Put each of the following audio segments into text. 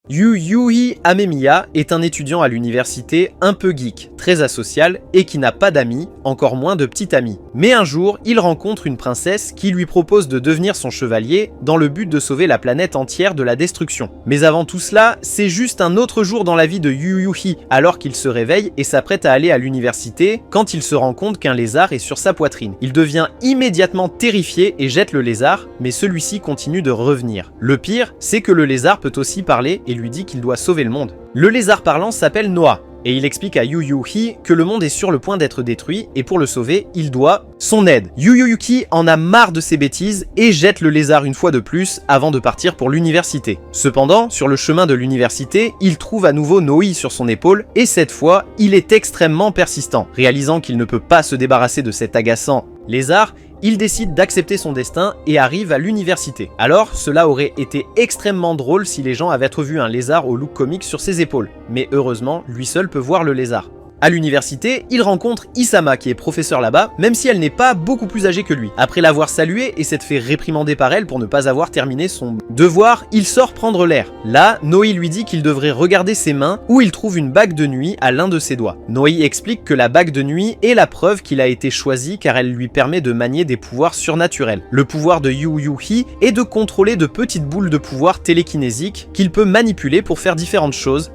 Yui Amemiya est un étudiant à l'université un peu geek, très asocial et qui n'a pas d'amis, encore moins de petite amie. Mais un jour, il rencontre une princesse qui lui propose de devenir son chevalier dans le but de sauver la planète entière de la destruction. Mais avant tout cela, c'est juste un autre jour dans la vie de Yui alors qu'il se réveille et s'apprête à aller à l'université quand il se rend compte qu'un lézard est sur sa poitrine. Il devient immédiatement terrifié et jette le lézard, mais celui-ci continue de revenir. Le pire, c'est que le lézard peut aussi parler et lui dit qu'il doit sauver le monde. Le lézard parlant s'appelle Noah, et il explique à Yui que le monde est sur le point d'être détruit, et pour le sauver, il doit son aide. Yui en a marre de ses bêtises, et jette le lézard une fois de plus avant de partir pour l'université. Cependant, sur le chemin de l'université, il trouve à nouveau Noi sur son épaule, et cette fois, il est extrêmement persistant. Réalisant qu'il ne peut pas se débarrasser de cet agaçant lézard, il décide d'accepter son destin et arrive à l'université. Alors, cela aurait été extrêmement drôle si les gens avaient revu un lézard au look comique sur ses épaules. Mais heureusement, lui seul peut voir le lézard. À l'université, il rencontre Isama qui est professeur là-bas, même si elle n'est pas beaucoup plus âgée que lui. Après l'avoir salué et s'être fait réprimander par elle pour ne pas avoir terminé son devoir, il sort prendre l'air. Là, Noi lui dit qu'il devrait regarder ses mains où il trouve une bague de nuit à l'un de ses doigts. Noi explique que la bague de nuit est la preuve qu'il a été choisi car elle lui permet de manier des pouvoirs surnaturels. Le pouvoir de Yui est de contrôler de petites boules de pouvoir télékinésiques qu'il peut manipuler pour faire différentes choses.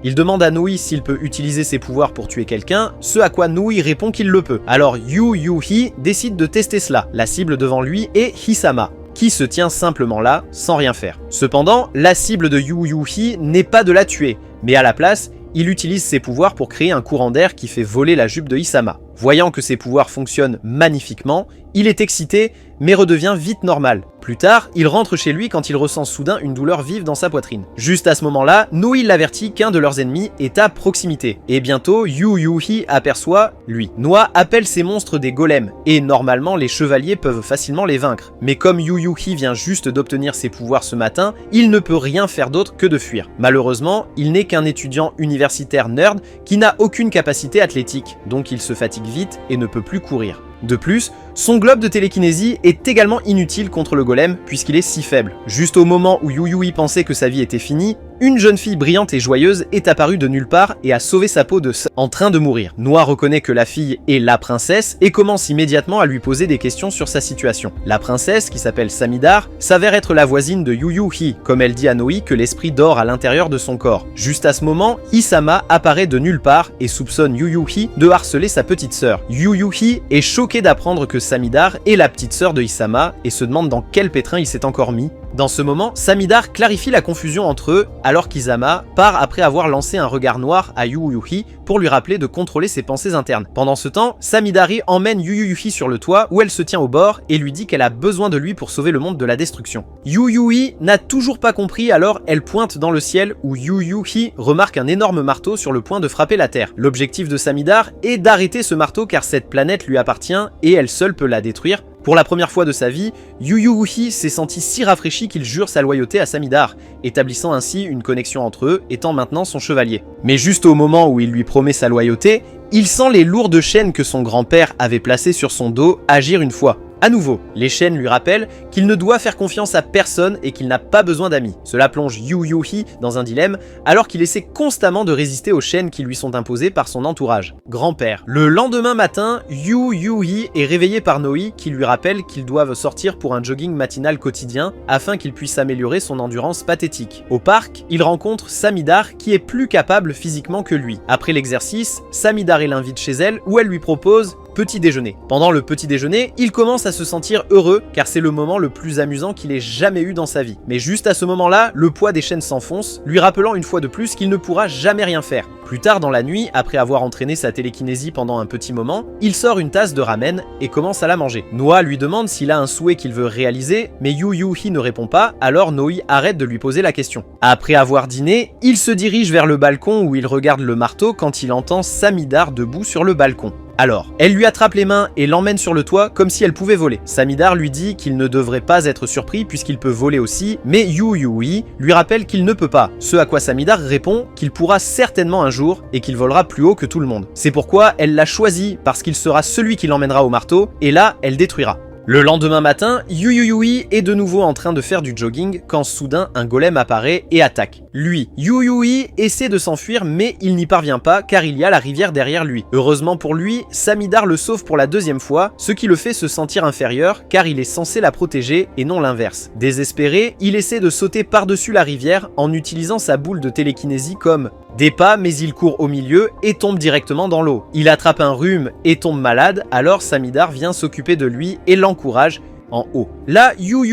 Il demande à Noi s'il peut utiliser ses pouvoirs pour tuer quelqu'un, ce à quoi Noi répond qu'il le peut. Alors Yui décide de tester cela. La cible devant lui est Hisama, qui se tient simplement là, sans rien faire. Cependant, la cible de Yui n'est pas de la tuer, mais à la place, il utilise ses pouvoirs pour créer un courant d'air qui fait voler la jupe de Hisama. Voyant que ses pouvoirs fonctionnent magnifiquement, il est excité, mais redevient vite normal. Plus tard, il rentre chez lui quand il ressent soudain une douleur vive dans sa poitrine. Juste à ce moment-là, Noi l'avertit qu'un de leurs ennemis est à proximité. Et bientôt, Yui aperçoit lui. Noah appelle ces monstres des golems, et normalement les chevaliers peuvent facilement les vaincre. Mais comme Yui vient juste d'obtenir ses pouvoirs ce matin, il ne peut rien faire d'autre que de fuir. Malheureusement, il n'est qu'un étudiant universitaire nerd qui n'a aucune capacité athlétique, donc il se fatigue vite et ne peut plus courir. De plus, son globe de télékinésie est également inutile contre le golem puisqu'il est si faible. Juste au moment où Yui pensait que sa vie était finie, une jeune fille brillante et joyeuse est apparue de nulle part et a sauvé sa peau en train de mourir. Noah reconnaît que la fille est la princesse et commence immédiatement à lui poser des questions sur sa situation. La princesse, qui s'appelle Samidar, s'avère être la voisine de Yui, comme elle dit à Noi que l'esprit dort à l'intérieur de son corps. Juste à ce moment, Isama apparaît de nulle part et soupçonne Yui de harceler sa petite sœur. Yui est choqué d'apprendre que Samidar est la petite sœur de Isama et se demande dans quel pétrin il s'est encore mis. Dans ce moment, Samidar clarifie la confusion entre eux alors qu'Isama part après avoir lancé un regard noir à Yui pour lui rappeler de contrôler ses pensées internes. Pendant ce temps, Samidari emmène Yui sur le toit où elle se tient au bord et lui dit qu'elle a besoin de lui pour sauver le monde de la destruction. Yui n'a toujours pas compris, alors elle pointe dans le ciel où Yui remarque un énorme marteau sur le point de frapper la terre. L'objectif de Samidar est d'arrêter ce marteau car cette planète lui appartient et elle seule peut la détruire. Pour la première fois de sa vie, Yui s'est senti si rafraîchi qu'il jure sa loyauté à Samidar, établissant ainsi une connexion entre eux, étant maintenant son chevalier. Mais juste au moment où il lui promet sa loyauté, il sent les lourdes chaînes que son grand-père avait placées sur son dos agir une fois. À nouveau, les chaînes lui rappellent qu'il ne doit faire confiance à personne et qu'il n'a pas besoin d'amis. Cela plonge Yui dans un dilemme alors qu'il essaie constamment de résister aux chaînes qui lui sont imposées par son entourage. Grand-père. Le lendemain matin, Yui est réveillé par Noi qui lui rappelle qu'ils doivent sortir pour un jogging matinal quotidien afin qu'il puisse améliorer son endurance pathétique. Au parc, il rencontre Samidar qui est plus capable physiquement que lui. Après l'exercice, Samidar l'invite chez elle où elle lui propose petit déjeuner. Pendant le petit déjeuner, il commence à se sentir heureux car c'est le moment le plus amusant qu'il ait jamais eu dans sa vie. Mais juste à ce moment-là, le poids des chaînes s'enfonce, lui rappelant une fois de plus qu'il ne pourra jamais rien faire. Plus tard dans la nuit, après avoir entraîné sa télékinésie pendant un petit moment, il sort une tasse de ramen et commence à la manger. Noah lui demande s'il a un souhait qu'il veut réaliser, mais Yui ne répond pas, alors Noi arrête de lui poser la question. Après avoir dîné, il se dirige vers le balcon où il regarde le marteau quand il entend Samidar debout sur le balcon. Alors, elle lui attrape les mains et l'emmène sur le toit comme si elle pouvait voler. Samidar lui dit qu'il ne devrait pas être surpris puisqu'il peut voler aussi, mais Yui lui rappelle qu'il ne peut pas, ce à quoi Samidar répond qu'il pourra certainement un jour et qu'il volera plus haut que tout le monde. C'est pourquoi elle l'a choisi parce qu'il sera celui qui l'emmènera au marteau et là, elle détruira. Le lendemain matin, Yui est de nouveau en train de faire du jogging quand soudain un golem apparaît et attaque. Lui, Yui essaie de s'enfuir mais il n'y parvient pas car il y a la rivière derrière lui. Heureusement pour lui, Samidar le sauve pour la deuxième fois, ce qui le fait se sentir inférieur car il est censé la protéger et non l'inverse. Désespéré, il essaie de sauter par-dessus la rivière en utilisant sa boule de télékinésie comme des pas, mais il court au milieu et tombe directement dans l'eau. Il attrape un rhume et tombe malade, alors Samidar vient s'occuper de lui et l'encourage en haut. Là, Yu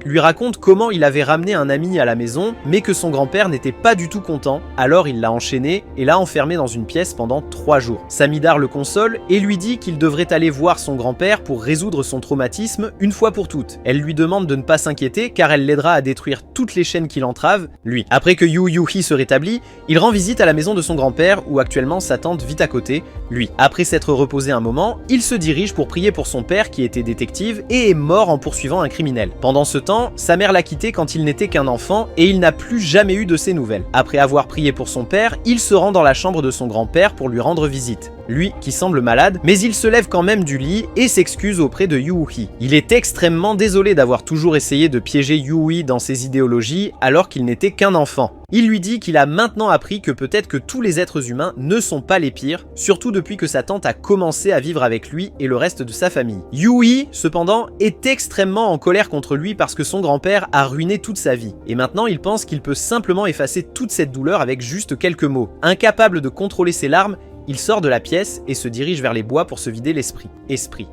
lui raconte comment il avait ramené un ami à la maison, mais que son grand-père n'était pas du tout content, alors il l'a enchaîné et l'a enfermé dans une pièce pendant 3 jours. Samidar le console et lui dit qu'il devrait aller voir son grand-père pour résoudre son traumatisme une fois pour toutes. Elle lui demande de ne pas s'inquiéter car elle l'aidera à détruire toutes les chaînes qui l'entravent, lui. Après que Yu se rétablit, il rend visite à la maison de son grand-père où actuellement sa tante vit à côté, lui. Après s'être reposé un moment, il se dirige pour prier pour son père qui était détective et est mort en poursuivant un criminel. Pendant ce temps, sa mère l'a quitté quand il n'était qu'un enfant et il n'a plus jamais eu de ses nouvelles. Après avoir prié pour son père, il se rend dans la chambre de son grand-père pour lui rendre visite. Lui qui semble malade, mais il se lève quand même du lit et s'excuse auprès de Yui. Il est extrêmement désolé d'avoir toujours essayé de piéger Yui dans ses idéologies alors qu'il n'était qu'un enfant. Il lui dit qu'il a maintenant appris que peut-être que tous les êtres humains ne sont pas les pires, surtout depuis que sa tante a commencé à vivre avec lui et le reste de sa famille. Yui, cependant, est extrêmement en colère contre lui parce que son grand-père a ruiné toute sa vie. Et maintenant, il pense qu'il peut simplement effacer toute cette douleur avec juste quelques mots. Incapable de contrôler ses larmes, il sort de la pièce et se dirige vers les bois pour se vider l'esprit.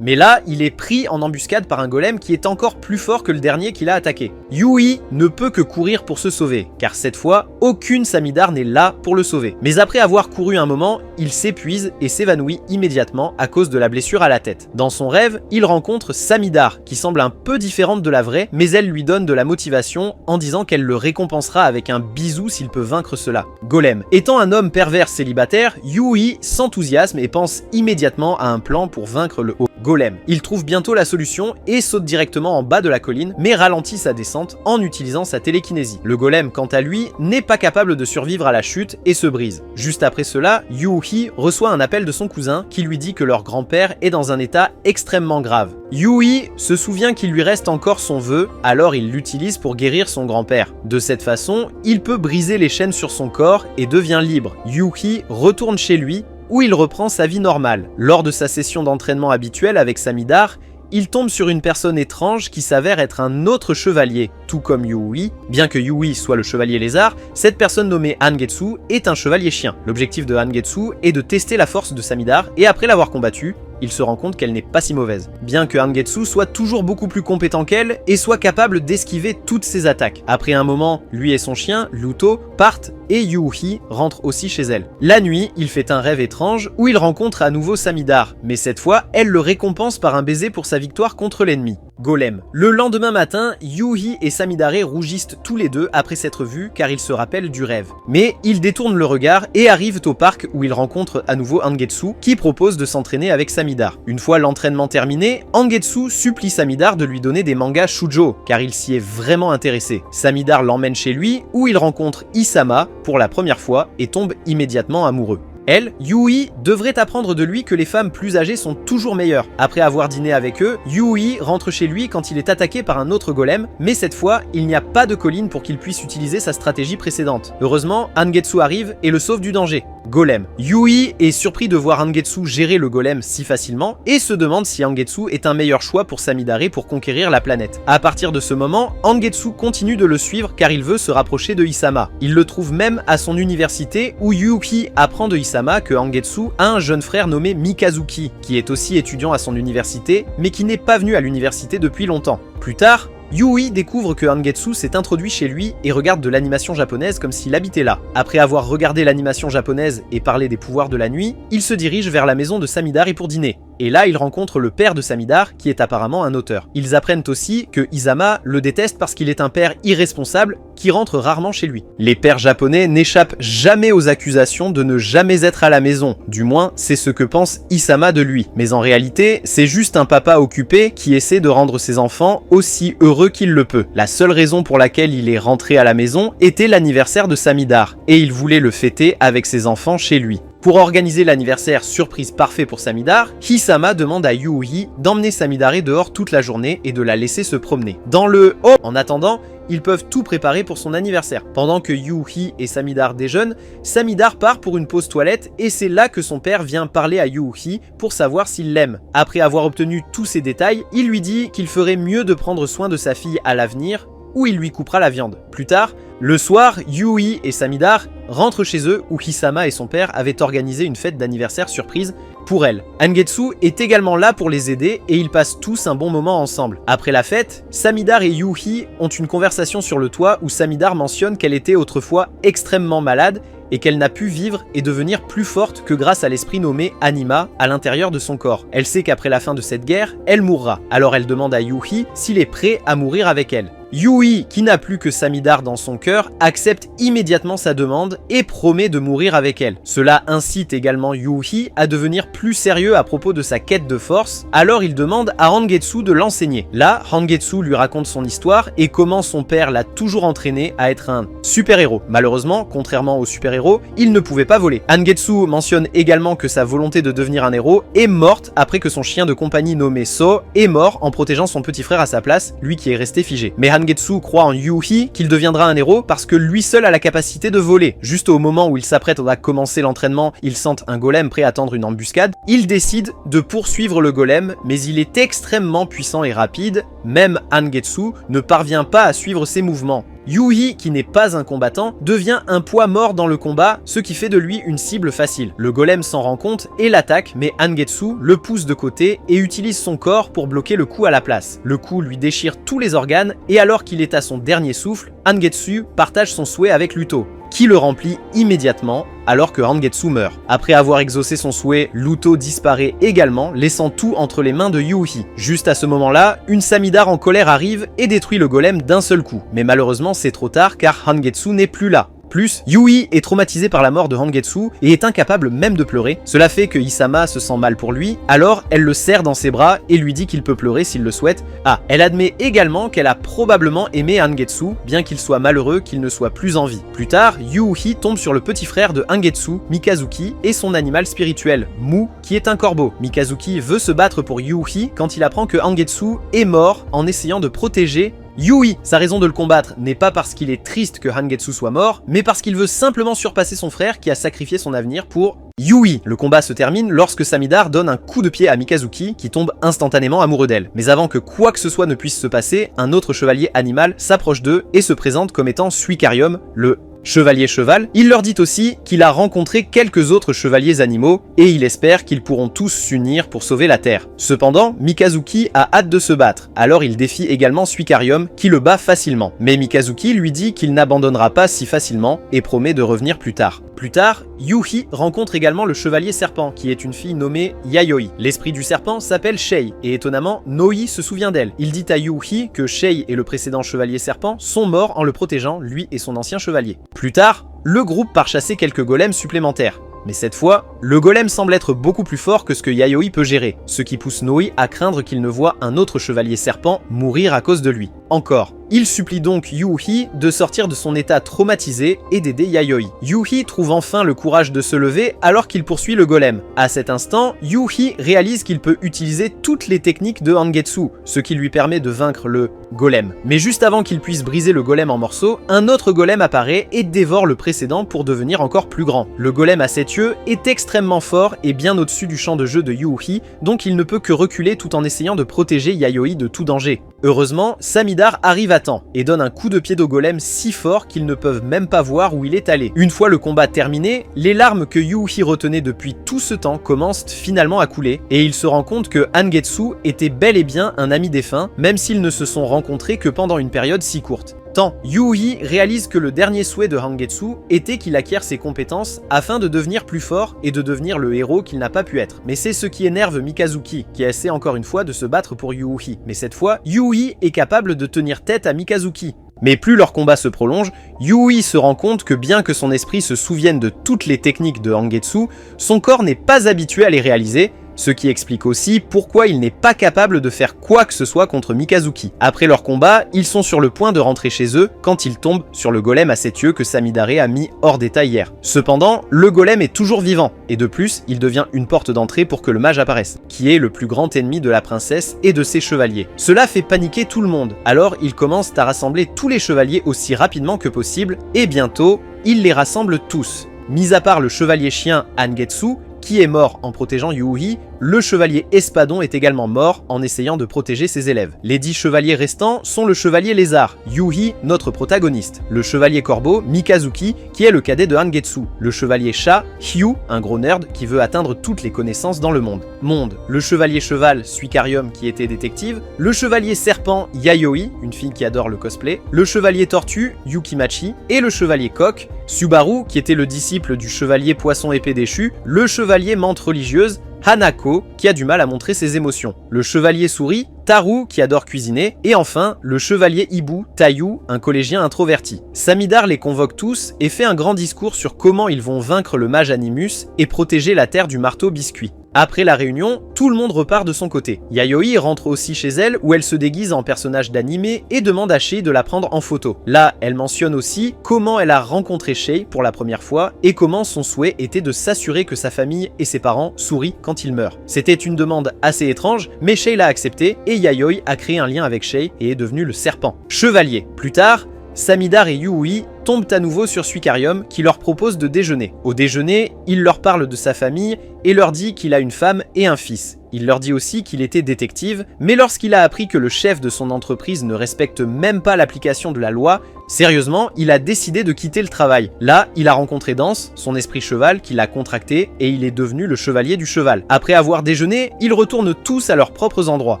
Mais là, il est pris en embuscade par un golem qui est encore plus fort que le dernier qui l'a attaqué. Yui ne peut que courir pour se sauver, car cette fois, aucune Samidar n'est là pour le sauver. Mais après avoir couru un moment, il s'épuise et s'évanouit immédiatement à cause de la blessure à la tête. Dans son rêve, il rencontre Samidar, qui semble un peu différente de la vraie, mais elle lui donne de la motivation en disant qu'elle le récompensera avec un bisou s'il peut vaincre cela. Golem. Étant un homme pervers célibataire, Yui s'enthousiasme et pense immédiatement à un plan pour vaincre le golem. Il trouve bientôt la solution et saute directement en bas de la colline, mais ralentit sa descente en utilisant sa télékinésie. Le golem, quant à lui, n'est pas capable de survivre à la chute et se brise. Juste après cela, Yui reçoit un appel de son cousin qui lui dit que leur grand-père est dans un état extrêmement grave. Yui se souvient qu'il lui reste encore son vœu, alors il l'utilise pour guérir son grand-père. De cette façon, il peut briser les chaînes sur son corps et devient libre. Yui retourne chez lui, où il reprend sa vie normale. Lors de sa session d'entraînement habituelle avec Samidar, il tombe sur une personne étrange qui s'avère être un autre chevalier, tout comme Yui. Bien que Yui soit le chevalier lézard, cette personne nommée Angetsu est un chevalier chien. L'objectif de Angetsu est de tester la force de Samidar et après l'avoir combattu, il se rend compte qu'elle n'est pas si mauvaise. Bien que Angetsu soit toujours beaucoup plus compétent qu'elle et soit capable d'esquiver toutes ses attaques. Après un moment, lui et son chien, Luto, partent et Yui rentre aussi chez elle. La nuit, il fait un rêve étrange où il rencontre à nouveau Samidar, mais cette fois, elle le récompense par un baiser pour sa victoire contre l'ennemi. Golem. Le lendemain matin, Yui et Samidare rougissent tous les deux après s'être vus car ils se rappellent du rêve. Mais ils détournent le regard et arrivent au parc où ils rencontrent à nouveau Angetsu qui propose de s'entraîner avec Samidar. Une fois l'entraînement terminé, Angetsu supplie Samidar de lui donner des mangas shoujo car il s'y est vraiment intéressé. Samidar l'emmène chez lui où il rencontre Isama pour la première fois et tombe immédiatement amoureux. Elle, Yui, devrait apprendre de lui que les femmes plus âgées sont toujours meilleures. Après avoir dîné avec eux, Yui rentre chez lui quand il est attaqué par un autre golem, mais cette fois, il n'y a pas de colline pour qu'il puisse utiliser sa stratégie précédente. Heureusement, Angetsu arrive et le sauve du danger. Golem. Yui est surpris de voir Angetsu gérer le golem si facilement et se demande si Angetsu est un meilleur choix pour Samidare pour conquérir la planète. À partir de ce moment, Angetsu continue de le suivre car il veut se rapprocher de Isama. Il le trouve même à son université où Yuki apprend de Isama que Angetsu a un jeune frère nommé Mikazuki, qui est aussi étudiant à son université, mais qui n'est pas venu à l'université depuis longtemps. Plus tard, Yui découvre que Angetsu s'est introduit chez lui et regarde de l'animation japonaise comme s'il habitait là. Après avoir regardé l'animation japonaise et parlé des pouvoirs de la nuit, il se dirige vers la maison de Samidar pour dîner. Et là, il rencontre le père de Samidar, qui est apparemment un auteur. Ils apprennent aussi que Isama le déteste parce qu'il est un père irresponsable qui rentre rarement chez lui. Les pères japonais n'échappent jamais aux accusations de ne jamais être à la maison. Du moins, c'est ce que pense Isama de lui. Mais en réalité, c'est juste un papa occupé qui essaie de rendre ses enfants aussi heureux qu'il le peut. La seule raison pour laquelle il est rentré à la maison était l'anniversaire de Samidar, et il voulait le fêter avec ses enfants chez lui. Pour organiser l'anniversaire surprise parfait pour Samidar, Hisama demande à Yuuhi d'emmener Samidare dehors toute la journée et de la laisser se promener. Dans le « Oh !» En attendant, ils peuvent tout préparer pour son anniversaire. Pendant que Yuuhi et Samidar déjeunent, Samidar part pour une pause toilette et c'est là que son père vient parler à Yuuhi pour savoir s'il l'aime. Après avoir obtenu tous ces détails, il lui dit qu'il ferait mieux de prendre soin de sa fille à l'avenir ou il lui coupera la viande. Plus tard, le soir, Yuuhi et Samidar rentrent chez eux où Hisama et son père avaient organisé une fête d'anniversaire surprise pour elle. Angetsu est également là pour les aider et ils passent tous un bon moment ensemble. Après la fête, Samidar et Yuuhi ont une conversation sur le toit où Samidar mentionne qu'elle était autrefois extrêmement malade et qu'elle n'a pu vivre et devenir plus forte que grâce à l'esprit nommé Anima à l'intérieur de son corps. Elle sait qu'après la fin de cette guerre, elle mourra. Alors elle demande à Yuuhi s'il est prêt à mourir avec elle. Yuuhi, qui n'a plus que Samidar dans son cœur, accepte immédiatement sa demande et promet de mourir avec elle. Cela incite également Yuuhi à devenir plus sérieux à propos de sa quête de force, alors il demande à Rangetsu de l'enseigner. Là, Rangetsu lui raconte son histoire et comment son père l'a toujours entraîné à être un super-héros. Malheureusement, contrairement aux super-héros, il ne pouvait pas voler. Angetsu mentionne également que sa volonté de devenir un héros est morte après que son chien de compagnie nommé So est mort en protégeant son petit frère à sa place, lui qui est resté figé. Mais Angetsu croit en Yuuhi qu'il deviendra un héros parce que lui seul a la capacité de voler. Juste au moment où il s'apprête à commencer l'entraînement, il sent un golem prêt à tendre une embuscade. Il décide de poursuivre le golem, mais il est extrêmement puissant et rapide. Même Angetsu ne parvient pas à suivre ses mouvements. Yuuhi, qui n'est pas un combattant, devient un poids mort dans le combat, ce qui fait de lui une cible facile. Le golem s'en rend compte et l'attaque, mais Angetsu le pousse de côté et utilise son corps pour bloquer le coup à la place. Le coup lui déchire tous les organes et alors qu'il est à son dernier souffle, Angetsu partage son souhait avec Luto, qui le remplit immédiatement alors que Rangetsu meurt. Après avoir exaucé son souhait, Luto disparaît également, laissant tout entre les mains de Yuuhi. Juste à ce moment-là, une Samidar en colère arrive et détruit le golem d'un seul coup. Mais malheureusement, c'est trop tard car Rangetsu n'est plus là. Plus, Yuuhi est traumatisé par la mort de Rangetsu et est incapable même de pleurer. Cela fait que Hisama se sent mal pour lui, alors elle le serre dans ses bras et lui dit qu'il peut pleurer s'il le souhaite. Ah, elle admet également qu'elle a probablement aimé Angetsu, bien qu'il soit malheureux qu'il ne soit plus en vie. Plus tard, Yuuhi tombe sur le petit frère de Angetsu, Mikazuki, et son animal spirituel, Mu, qui est un corbeau. Mikazuki veut se battre pour Yuuhi quand il apprend que Angetsu est mort en essayant de protéger Yuuhi. Sa raison de le combattre n'est pas parce qu'il est triste que Angetsu soit mort, mais parce qu'il veut simplement surpasser son frère qui a sacrifié son avenir pour Yuuhi. Le combat se termine lorsque Samidar donne un coup de pied à Mikazuki qui tombe instantanément amoureux d'elle. Mais avant que quoi que ce soit ne puisse se passer, un autre chevalier animal s'approche d'eux et se présente comme étant Suicarium, le chevalier cheval. Il leur dit aussi qu'il a rencontré quelques autres chevaliers animaux et il espère qu'ils pourront tous s'unir pour sauver la Terre. Cependant, Mikazuki a hâte de se battre, alors il défie également Suicarium qui le bat facilement. Mais Mikazuki lui dit qu'il n'abandonnera pas si facilement et promet de revenir plus tard. Plus tard, Yuuhi rencontre également le chevalier serpent qui est une fille nommée Yayoi. L'esprit du serpent s'appelle Shei et étonnamment, Noi se souvient d'elle. Il dit à Yuuhi que Shei et le précédent chevalier serpent sont morts en le protégeant, lui et son ancien chevalier. Plus tard, le groupe part chasser quelques golems supplémentaires. Mais cette fois, le golem semble être beaucoup plus fort que ce que Yayoi peut gérer, ce qui pousse Noi à craindre qu'il ne voit un autre chevalier serpent mourir à cause de lui. Encore. Il supplie donc Yuuhi de sortir de son état traumatisé et d'aider Yayoi. Yuuhi trouve enfin le courage de se lever alors qu'il poursuit le golem. À cet instant, Yuuhi réalise qu'il peut utiliser toutes les techniques de Angetsu, ce qui lui permet de vaincre le golem. Mais juste avant qu'il puisse briser le golem en morceaux, un autre golem apparaît et dévore le précédent pour devenir encore plus grand. Le golem à 7 yeux est extrêmement fort et bien au-dessus du champ de jeu de Yuuhi, donc il ne peut que reculer tout en essayant de protéger Yayoi de tout danger. Heureusement, Samidar arrive à temps et donne un coup de pied au golem si fort qu'ils ne peuvent même pas voir où il est allé. Une fois le combat terminé, les larmes que Yuuhi retenait depuis tout ce temps commencent finalement à couler et il se rend compte que Angetsu était bel et bien un ami défunt, même s'ils ne se sont rencontrés que pendant une période si courte. Tant, Yuuhi réalise que le dernier souhait de Rangetsu était qu'il acquiert ses compétences afin de devenir plus fort et de devenir le héros qu'il n'a pas pu être. Mais c'est ce qui énerve Mikazuki, qui essaie encore une fois de se battre pour Yuuhi. Mais cette fois, Yuuhi est capable de tenir tête à Mikazuki. Mais plus leur combat se prolonge, Yuuhi se rend compte que bien que son esprit se souvienne de toutes les techniques de Angetsu, son corps n'est pas habitué à les réaliser, ce qui explique aussi pourquoi il n'est pas capable de faire quoi que ce soit contre Mikazuki. Après leur combat, ils sont sur le point de rentrer chez eux quand ils tombent sur le golem à 7 yeux que Samidare a mis hors d'état hier. Cependant, le golem est toujours vivant, et de plus, il devient une porte d'entrée pour que le mage apparaisse, qui est le plus grand ennemi de la princesse et de ses chevaliers. Cela fait paniquer tout le monde, alors ils commencent à rassembler tous les chevaliers aussi rapidement que possible, et bientôt, ils les rassemblent tous. Mis à part le chevalier chien Angetsu, qui est mort en protégeant Yuhi, le chevalier Espadon est également mort en essayant de protéger ses élèves. Les 10 chevaliers restants sont le chevalier lézard, Yuhi, notre protagoniste, le chevalier corbeau, Mikazuki, qui est le cadet de Angetsu, le chevalier chat, Hyu, un gros nerd qui veut atteindre toutes les connaissances dans le monde, le chevalier cheval, Suicarium, qui était détective, le chevalier serpent, Yayoi, une fille qui adore le cosplay, le chevalier tortue, Yukimachi, et le chevalier coq, Subaru, qui était le disciple du chevalier poisson épée déchu, le chevalier menthe religieuse, Hanako, qui a du mal à montrer ses émotions, le chevalier souris, Taru, qui adore cuisiner, et enfin, le chevalier hibou, Tayu, un collégien introverti. Samidare les convoque tous et fait un grand discours sur comment ils vont vaincre le mage Animus et protéger la terre du marteau biscuit. Après la réunion, tout le monde repart de son côté. Yayoi rentre aussi chez elle où elle se déguise en personnage d'animé et demande à Shay de la prendre en photo. Là, elle mentionne aussi comment elle a rencontré Shay pour la première fois et comment son souhait était de s'assurer que sa famille et ses parents sourient quand il meurt. C'était une demande assez étrange, mais Shay l'a accepté et Yayoi a créé un lien avec Shay et est devenu le serpent. Chevalier. Plus tard, Samidare et Yui tombent à nouveau sur Suicarium qui leur propose de déjeuner. Au déjeuner, il leur parle de sa famille et leur dit qu'il a une femme et un fils. Il leur dit aussi qu'il était détective, mais lorsqu'il a appris que le chef de son entreprise ne respecte même pas l'application de la loi, sérieusement, il a décidé de quitter le travail. Là, il a rencontré Danse, son esprit cheval, qu'il a contracté, et il est devenu le chevalier du cheval. Après avoir déjeuné, ils retournent tous à leurs propres endroits.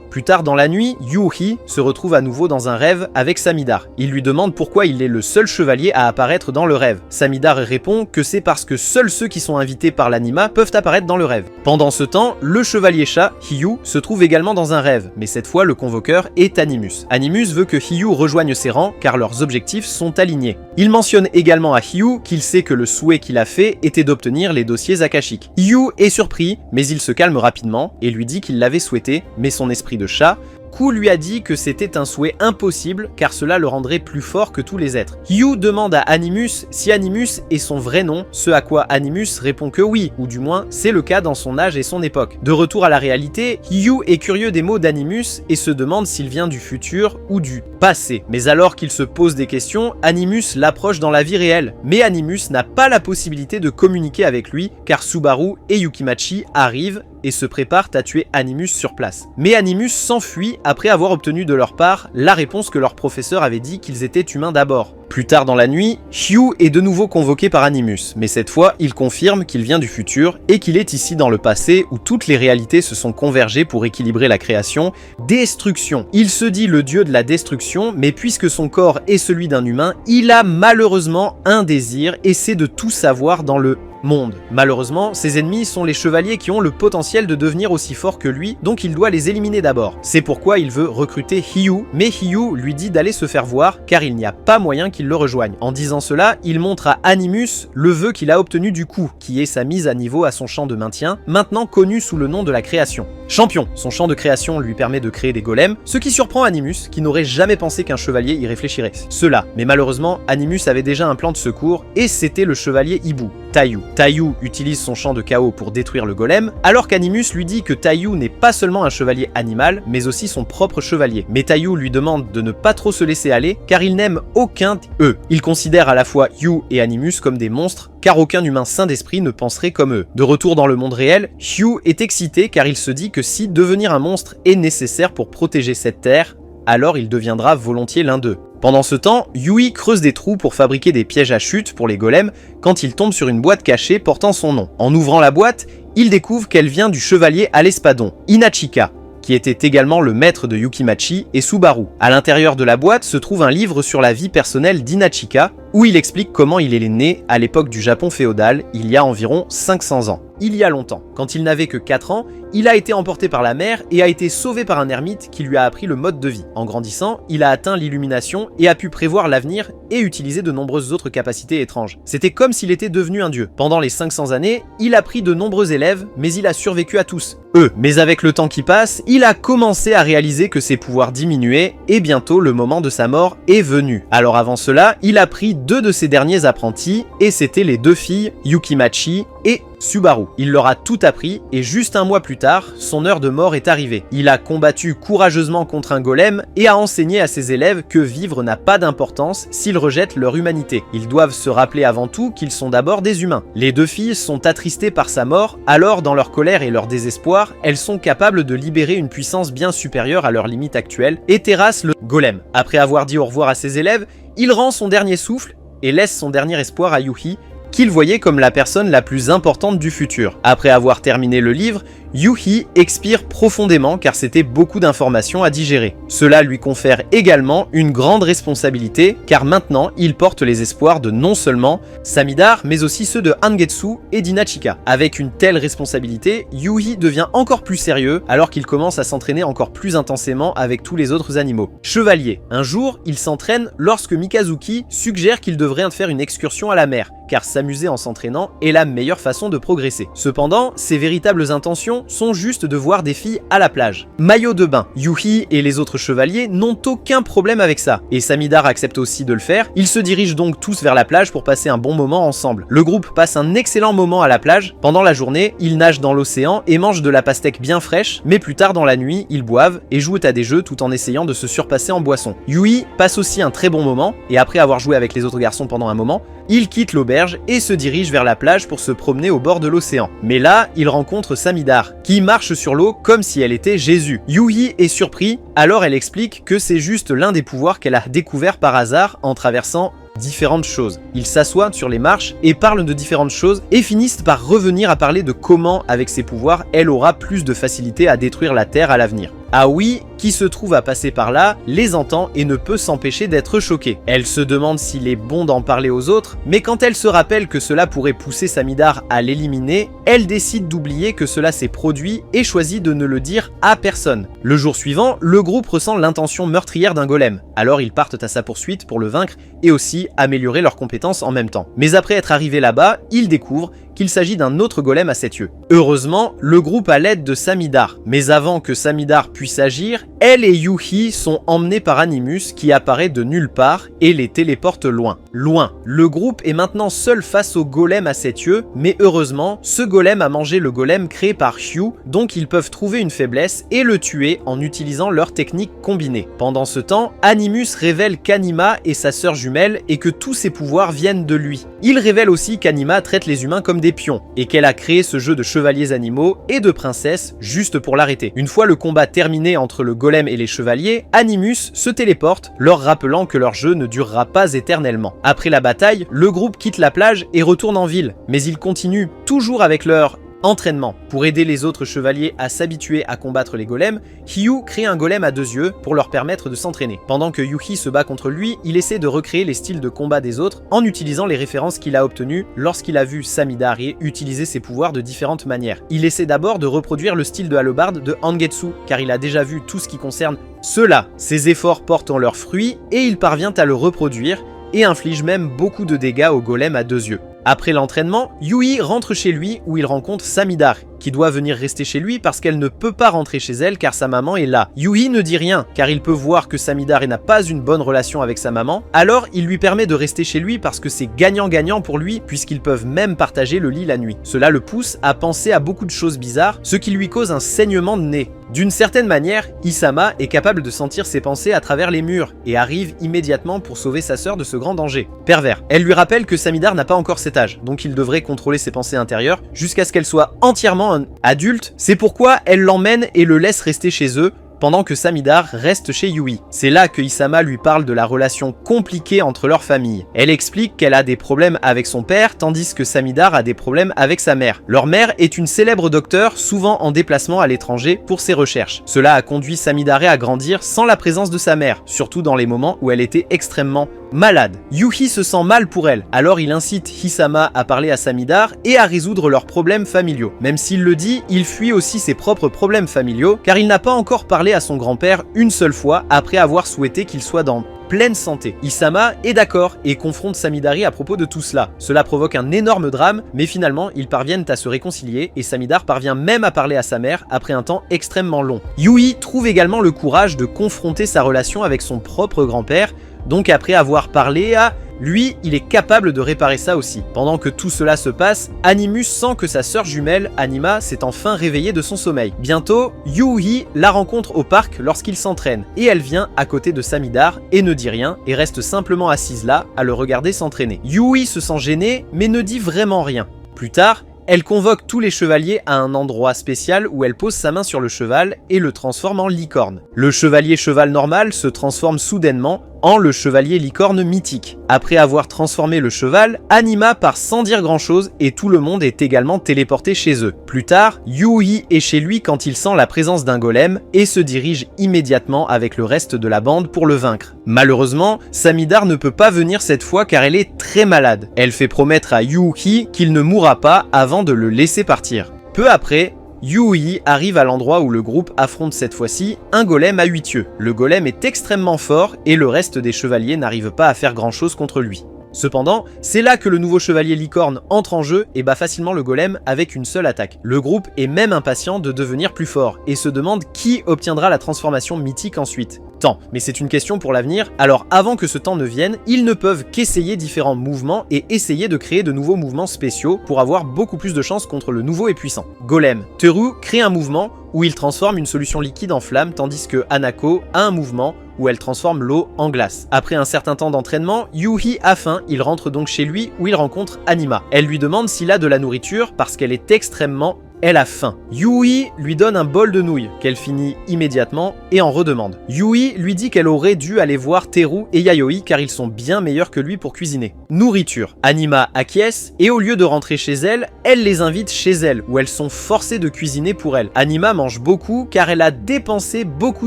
Plus tard dans la nuit, Yuhi se retrouve à nouveau dans un rêve avec Samidare. Il lui demande pourquoi il est le seul chevalier à apparaître dans le rêve. Samidare répond que c'est parce que seuls ceux qui sont invités par l'anima peuvent apparaître dans le rêve. Pendant ce temps, le chevalier chat, Hyu, se trouve également dans un rêve, mais cette fois le convoqueur est Animus. Animus veut que Hyu rejoigne ses rangs car leurs objectifs sont alignés. Il mentionne également à Hyu qu'il sait que le souhait qu'il a fait était d'obtenir les dossiers akashiques. Hyu est surpris, mais il se calme rapidement et lui dit qu'il l'avait souhaité, mais son esprit de chat Ku lui a dit que c'était un souhait impossible car cela le rendrait plus fort que tous les êtres. Hyu demande à Animus si Animus est son vrai nom, ce à quoi Animus répond que oui, ou du moins c'est le cas dans son âge et son époque. De retour à la réalité, Hyu est curieux des mots d'Animus et se demande s'il vient du futur ou du passé. Mais alors qu'il se pose des questions, Animus l'approche dans la vie réelle. Mais Animus n'a pas la possibilité de communiquer avec lui car Subaru et Yukimachi arrivent et se préparent à tuer Animus sur place. Mais Animus s'enfuit après avoir obtenu de leur part la réponse que leur professeur avait dit qu'ils étaient humains d'abord. Plus tard dans la nuit, Hyu est de nouveau convoqué par Animus, mais cette fois, il confirme qu'il vient du futur et qu'il est ici dans le passé où toutes les réalités se sont convergées pour équilibrer la création. Destruction. Il se dit le dieu de la destruction, mais puisque son corps est celui d'un humain, il a malheureusement un désir et c'est de tout savoir dans le monde. Malheureusement, ses ennemis sont les chevaliers qui ont le potentiel de devenir aussi forts que lui, donc il doit les éliminer d'abord. C'est pourquoi il veut recruter Hyu, mais Hyu lui dit d'aller se faire voir car il n'y a pas moyen qu'il le rejoigne. En disant cela, il montre à Animus le vœu qu'il a obtenu du coup, qui est sa mise à niveau à son champ de maintien, maintenant connu sous le nom de la création. Champion, son champ de création lui permet de créer des golems, ce qui surprend Animus, qui n'aurait jamais pensé qu'un chevalier y réfléchirait. Cela, mais malheureusement, Animus avait déjà un plan de secours, et c'était le chevalier hibou, Tayu. Tayu utilise son champ de chaos pour détruire le golem, alors qu'Animus lui dit que Tayu n'est pas seulement un chevalier animal, mais aussi son propre chevalier. Mais Tayu lui demande de ne pas trop se laisser aller, car il n'aime aucun eux. Il considère à la fois Hyu et Animus comme des monstres, car aucun humain sain d'esprit ne penserait comme eux. De retour dans le monde réel, Hyu est excité car il se dit que si devenir un monstre est nécessaire pour protéger cette terre, alors il deviendra volontiers l'un d'eux. Pendant ce temps, Yui creuse des trous pour fabriquer des pièges à chute pour les golems quand il tombe sur une boîte cachée portant son nom. En ouvrant la boîte, il découvre qu'elle vient du chevalier à l'espadon, Inachika, qui était également le maître de Yukimachi et Subaru. À l'intérieur de la boîte se trouve un livre sur la vie personnelle d'Inachika, où il explique comment il est né à l'époque du Japon féodal, il y a environ 500 ans. Il y a longtemps. Quand il n'avait que 4 ans, il a été emporté par la mer et a été sauvé par un ermite qui lui a appris le mode de vie. En grandissant, il a atteint l'illumination et a pu prévoir l'avenir et utiliser de nombreuses autres capacités étranges. C'était comme s'il était devenu un dieu. Pendant les 500 années, il a pris de nombreux élèves, mais il a survécu à tous. Mais avec le temps qui passe, il a commencé à réaliser que ses pouvoirs diminuaient et bientôt le moment de sa mort est venu. Alors avant cela, il a pris 2 de ses derniers apprentis et c'était les 2 filles, Yukimachi et Subaru. Il leur a tout appris et juste un mois plus tard, son heure de mort est arrivée. Il a combattu courageusement contre un golem et a enseigné à ses élèves que vivre n'a pas d'importance s'ils rejettent leur humanité. Ils doivent se rappeler avant tout qu'ils sont d'abord des humains. Les 2 filles sont attristées par sa mort, alors dans leur colère et leur désespoir, elles sont capables de libérer une puissance bien supérieure à leurs limites actuelles et terrassent le golem. Après avoir dit au revoir à ses élèves, il rend son dernier souffle et laisse son dernier espoir à Yuhi, qu'il voyait comme la personne la plus importante du futur. Après avoir terminé le livre, Yuhi expire profondément car c'était beaucoup d'informations à digérer. Cela lui confère également une grande responsabilité car maintenant il porte les espoirs de non seulement Samidar mais aussi ceux de Angetsu et d'Inachika. Avec une telle responsabilité, Yuhi devient encore plus sérieux alors qu'il commence à s'entraîner encore plus intensément avec tous les autres animaux. Chevalier. Un jour, il s'entraîne lorsque Mikazuki suggère qu'il devrait faire une excursion à la mer car s'amuser en s'entraînant est la meilleure façon de progresser. Cependant, ses véritables intentions sont juste de voir des filles à la plage. Maillot de bain. Yuhi et les autres chevaliers n'ont aucun problème avec ça, et Samidar accepte aussi de le faire. Ils se dirigent donc tous vers la plage pour passer un bon moment ensemble. Le groupe passe un excellent moment à la plage. Pendant la journée, ils nagent dans l'océan et mangent de la pastèque bien fraîche, mais plus tard dans la nuit, ils boivent et jouent à des jeux tout en essayant de se surpasser en boisson. Yuhi passe aussi un très bon moment, et après avoir joué avec les autres garçons pendant un moment, il quitte l'auberge et se dirige vers la plage pour se promener au bord de l'océan. Mais là, il rencontre Samidar, qui marche sur l'eau comme si elle était Jésus. Yuhi est surpris, alors elle explique que c'est juste l'un des pouvoirs qu'elle a découvert par hasard en traversant différentes choses. Ils s'assoient sur les marches et parlent de différentes choses et finissent par revenir à parler de comment, avec ses pouvoirs, elle aura plus de facilité à détruire la Terre à l'avenir. Aoi, qui se trouve à passer par là, les entend et ne peut s'empêcher d'être choquée. Elle se demande s'il est bon d'en parler aux autres, mais quand elle se rappelle que cela pourrait pousser Samidar à l'éliminer, elle décide d'oublier que cela s'est produit et choisit de ne le dire à personne. Le jour suivant, le groupe ressent l'intention meurtrière d'un golem, alors ils partent à sa poursuite pour le vaincre et aussi améliorer leurs compétences en même temps. Mais après être arrivé là-bas, ils découvrent qu'il s'agit d'un autre golem à 7 yeux. Heureusement, le groupe a l'aide de Samidar, mais avant que Samidar puisse agir, elle et Yuhi sont emmenés par Animus qui apparaît de nulle part et les téléporte loin. Loin. Le groupe est maintenant seul face au golem à 7 yeux, mais heureusement, ce golem a mangé le golem créé par Hugh, donc ils peuvent trouver une faiblesse et le tuer en utilisant leur technique combinée. Pendant ce temps, Animus révèle qu'Anima est sa sœur jumelle et que tous ses pouvoirs viennent de lui. Il révèle aussi qu'Anima traite les humains comme des pions et qu'elle a créé ce jeu de chevaliers animaux et de princesses juste pour l'arrêter. Une fois le combat terminé entre le golem et les chevaliers, Animus se téléporte, leur rappelant que leur jeu ne durera pas éternellement. Après la bataille, le groupe quitte la plage et retourne en ville, mais ils continuent toujours avec leur entraînement. Pour aider les autres chevaliers à s'habituer à combattre les golems, Hyu crée un golem à 2 yeux pour leur permettre de s'entraîner. Pendant que Yuhi se bat contre lui, il essaie de recréer les styles de combat des autres en utilisant les références qu'il a obtenues lorsqu'il a vu Samidar utiliser ses pouvoirs de différentes manières. Il essaie d'abord de reproduire le style de hallebarde de Angetsu, car il a déjà vu tout ce qui concerne cela. Ses efforts portent leurs fruits et il parvient à le reproduire et inflige même beaucoup de dégâts au golem à 2 yeux. Après l'entraînement, Yui rentre chez lui où il rencontre Samidar, qui doit venir rester chez lui parce qu'elle ne peut pas rentrer chez elle car sa maman est là. Yui ne dit rien car il peut voir que Samidar n'a pas une bonne relation avec sa maman, alors il lui permet de rester chez lui parce que c'est gagnant-gagnant pour lui puisqu'ils peuvent même partager le lit la nuit. Cela le pousse à penser à beaucoup de choses bizarres, ce qui lui cause un saignement de nez. D'une certaine manière, Isama est capable de sentir ses pensées à travers les murs et arrive immédiatement pour sauver sa sœur de ce grand danger. Pervers. Elle lui rappelle que Samidar n'a pas encore cet âge, donc il devrait contrôler ses pensées intérieures jusqu'à ce qu'elle soit entièrement adulte. C'est pourquoi elle l'emmène et le laisse rester chez eux pendant que Samidar reste chez Yui. C'est là que Isama lui parle de la relation compliquée entre leurs familles. Elle explique qu'elle a des problèmes avec son père, tandis que Samidar a des problèmes avec sa mère. Leur mère est une célèbre docteure, souvent en déplacement à l'étranger pour ses recherches. Cela a conduit Samidare à grandir sans la présence de sa mère, surtout dans les moments où elle était extrêmement malade. Yuhi se sent mal pour elle, alors il incite Hisama à parler à Samidar et à résoudre leurs problèmes familiaux. Même s'il le dit, il fuit aussi ses propres problèmes familiaux, car il n'a pas encore parlé à son grand-père une seule fois après avoir souhaité qu'il soit dans pleine santé. Isama est d'accord et confronte Samidari à propos de tout cela. Cela provoque un énorme drame, mais finalement ils parviennent à se réconcilier et Samidar parvient même à parler à sa mère après un temps extrêmement long. Yui trouve également le courage de confronter sa relation avec son propre grand-père, donc après avoir parlé à lui, il est capable de réparer ça aussi. Pendant que tout cela se passe, Animus sent que sa sœur jumelle, Anima, s'est enfin réveillée de son sommeil. Bientôt, Yuhi la rencontre au parc lorsqu'il s'entraîne, et elle vient à côté de Samidar et ne dit rien, et reste simplement assise là, à le regarder s'entraîner. Yui se sent gênée, mais ne dit vraiment rien. Plus tard, elle convoque tous les chevaliers à un endroit spécial où elle pose sa main sur le cheval et le transforme en licorne. Le chevalier cheval normal se transforme soudainement en le chevalier licorne mythique. Après avoir transformé le cheval, Anima part sans dire grand chose et tout le monde est également téléporté chez eux. Plus tard, Yuhi est chez lui quand il sent la présence d'un golem et se dirige immédiatement avec le reste de la bande pour le vaincre. Malheureusement, Samidar ne peut pas venir cette fois car elle est très malade. Elle fait promettre à Yuhi qu'il ne mourra pas avant de le laisser partir. Peu après, Yui arrive à l'endroit où le groupe affronte cette fois-ci un golem à 8 yeux. Le golem est extrêmement fort et le reste des chevaliers n'arrive pas à faire grand chose contre lui. Cependant, c'est là que le nouveau chevalier licorne entre en jeu et bat facilement le golem avec une seule attaque. Le groupe est même impatient de devenir plus fort et se demande qui obtiendra la transformation mythique ensuite. Temps, mais c'est une question pour l'avenir, alors avant que ce temps ne vienne, ils ne peuvent qu'essayer différents mouvements et essayer de créer de nouveaux mouvements spéciaux pour avoir beaucoup plus de chance contre le nouveau et puissant. Golem. Teru crée un mouvement où il transforme une solution liquide en flamme, tandis que Hanako a un mouvement où elle transforme l'eau en glace. Après un certain temps d'entraînement, Yuhi a faim, il rentre donc chez lui où il rencontre Anima. Elle lui demande s'il a de la nourriture parce qu'elle est extrêmement... Elle a faim. Yui lui donne un bol de nouilles, qu'elle finit immédiatement et en redemande. Yui lui dit qu'elle aurait dû aller voir Teru et Yayoi car ils sont bien meilleurs que lui pour cuisiner. Nourriture. Anima acquiesce et au lieu de rentrer chez elle, elle les invite chez elle où elles sont forcées de cuisiner pour elle. Anima mange beaucoup car elle a dépensé beaucoup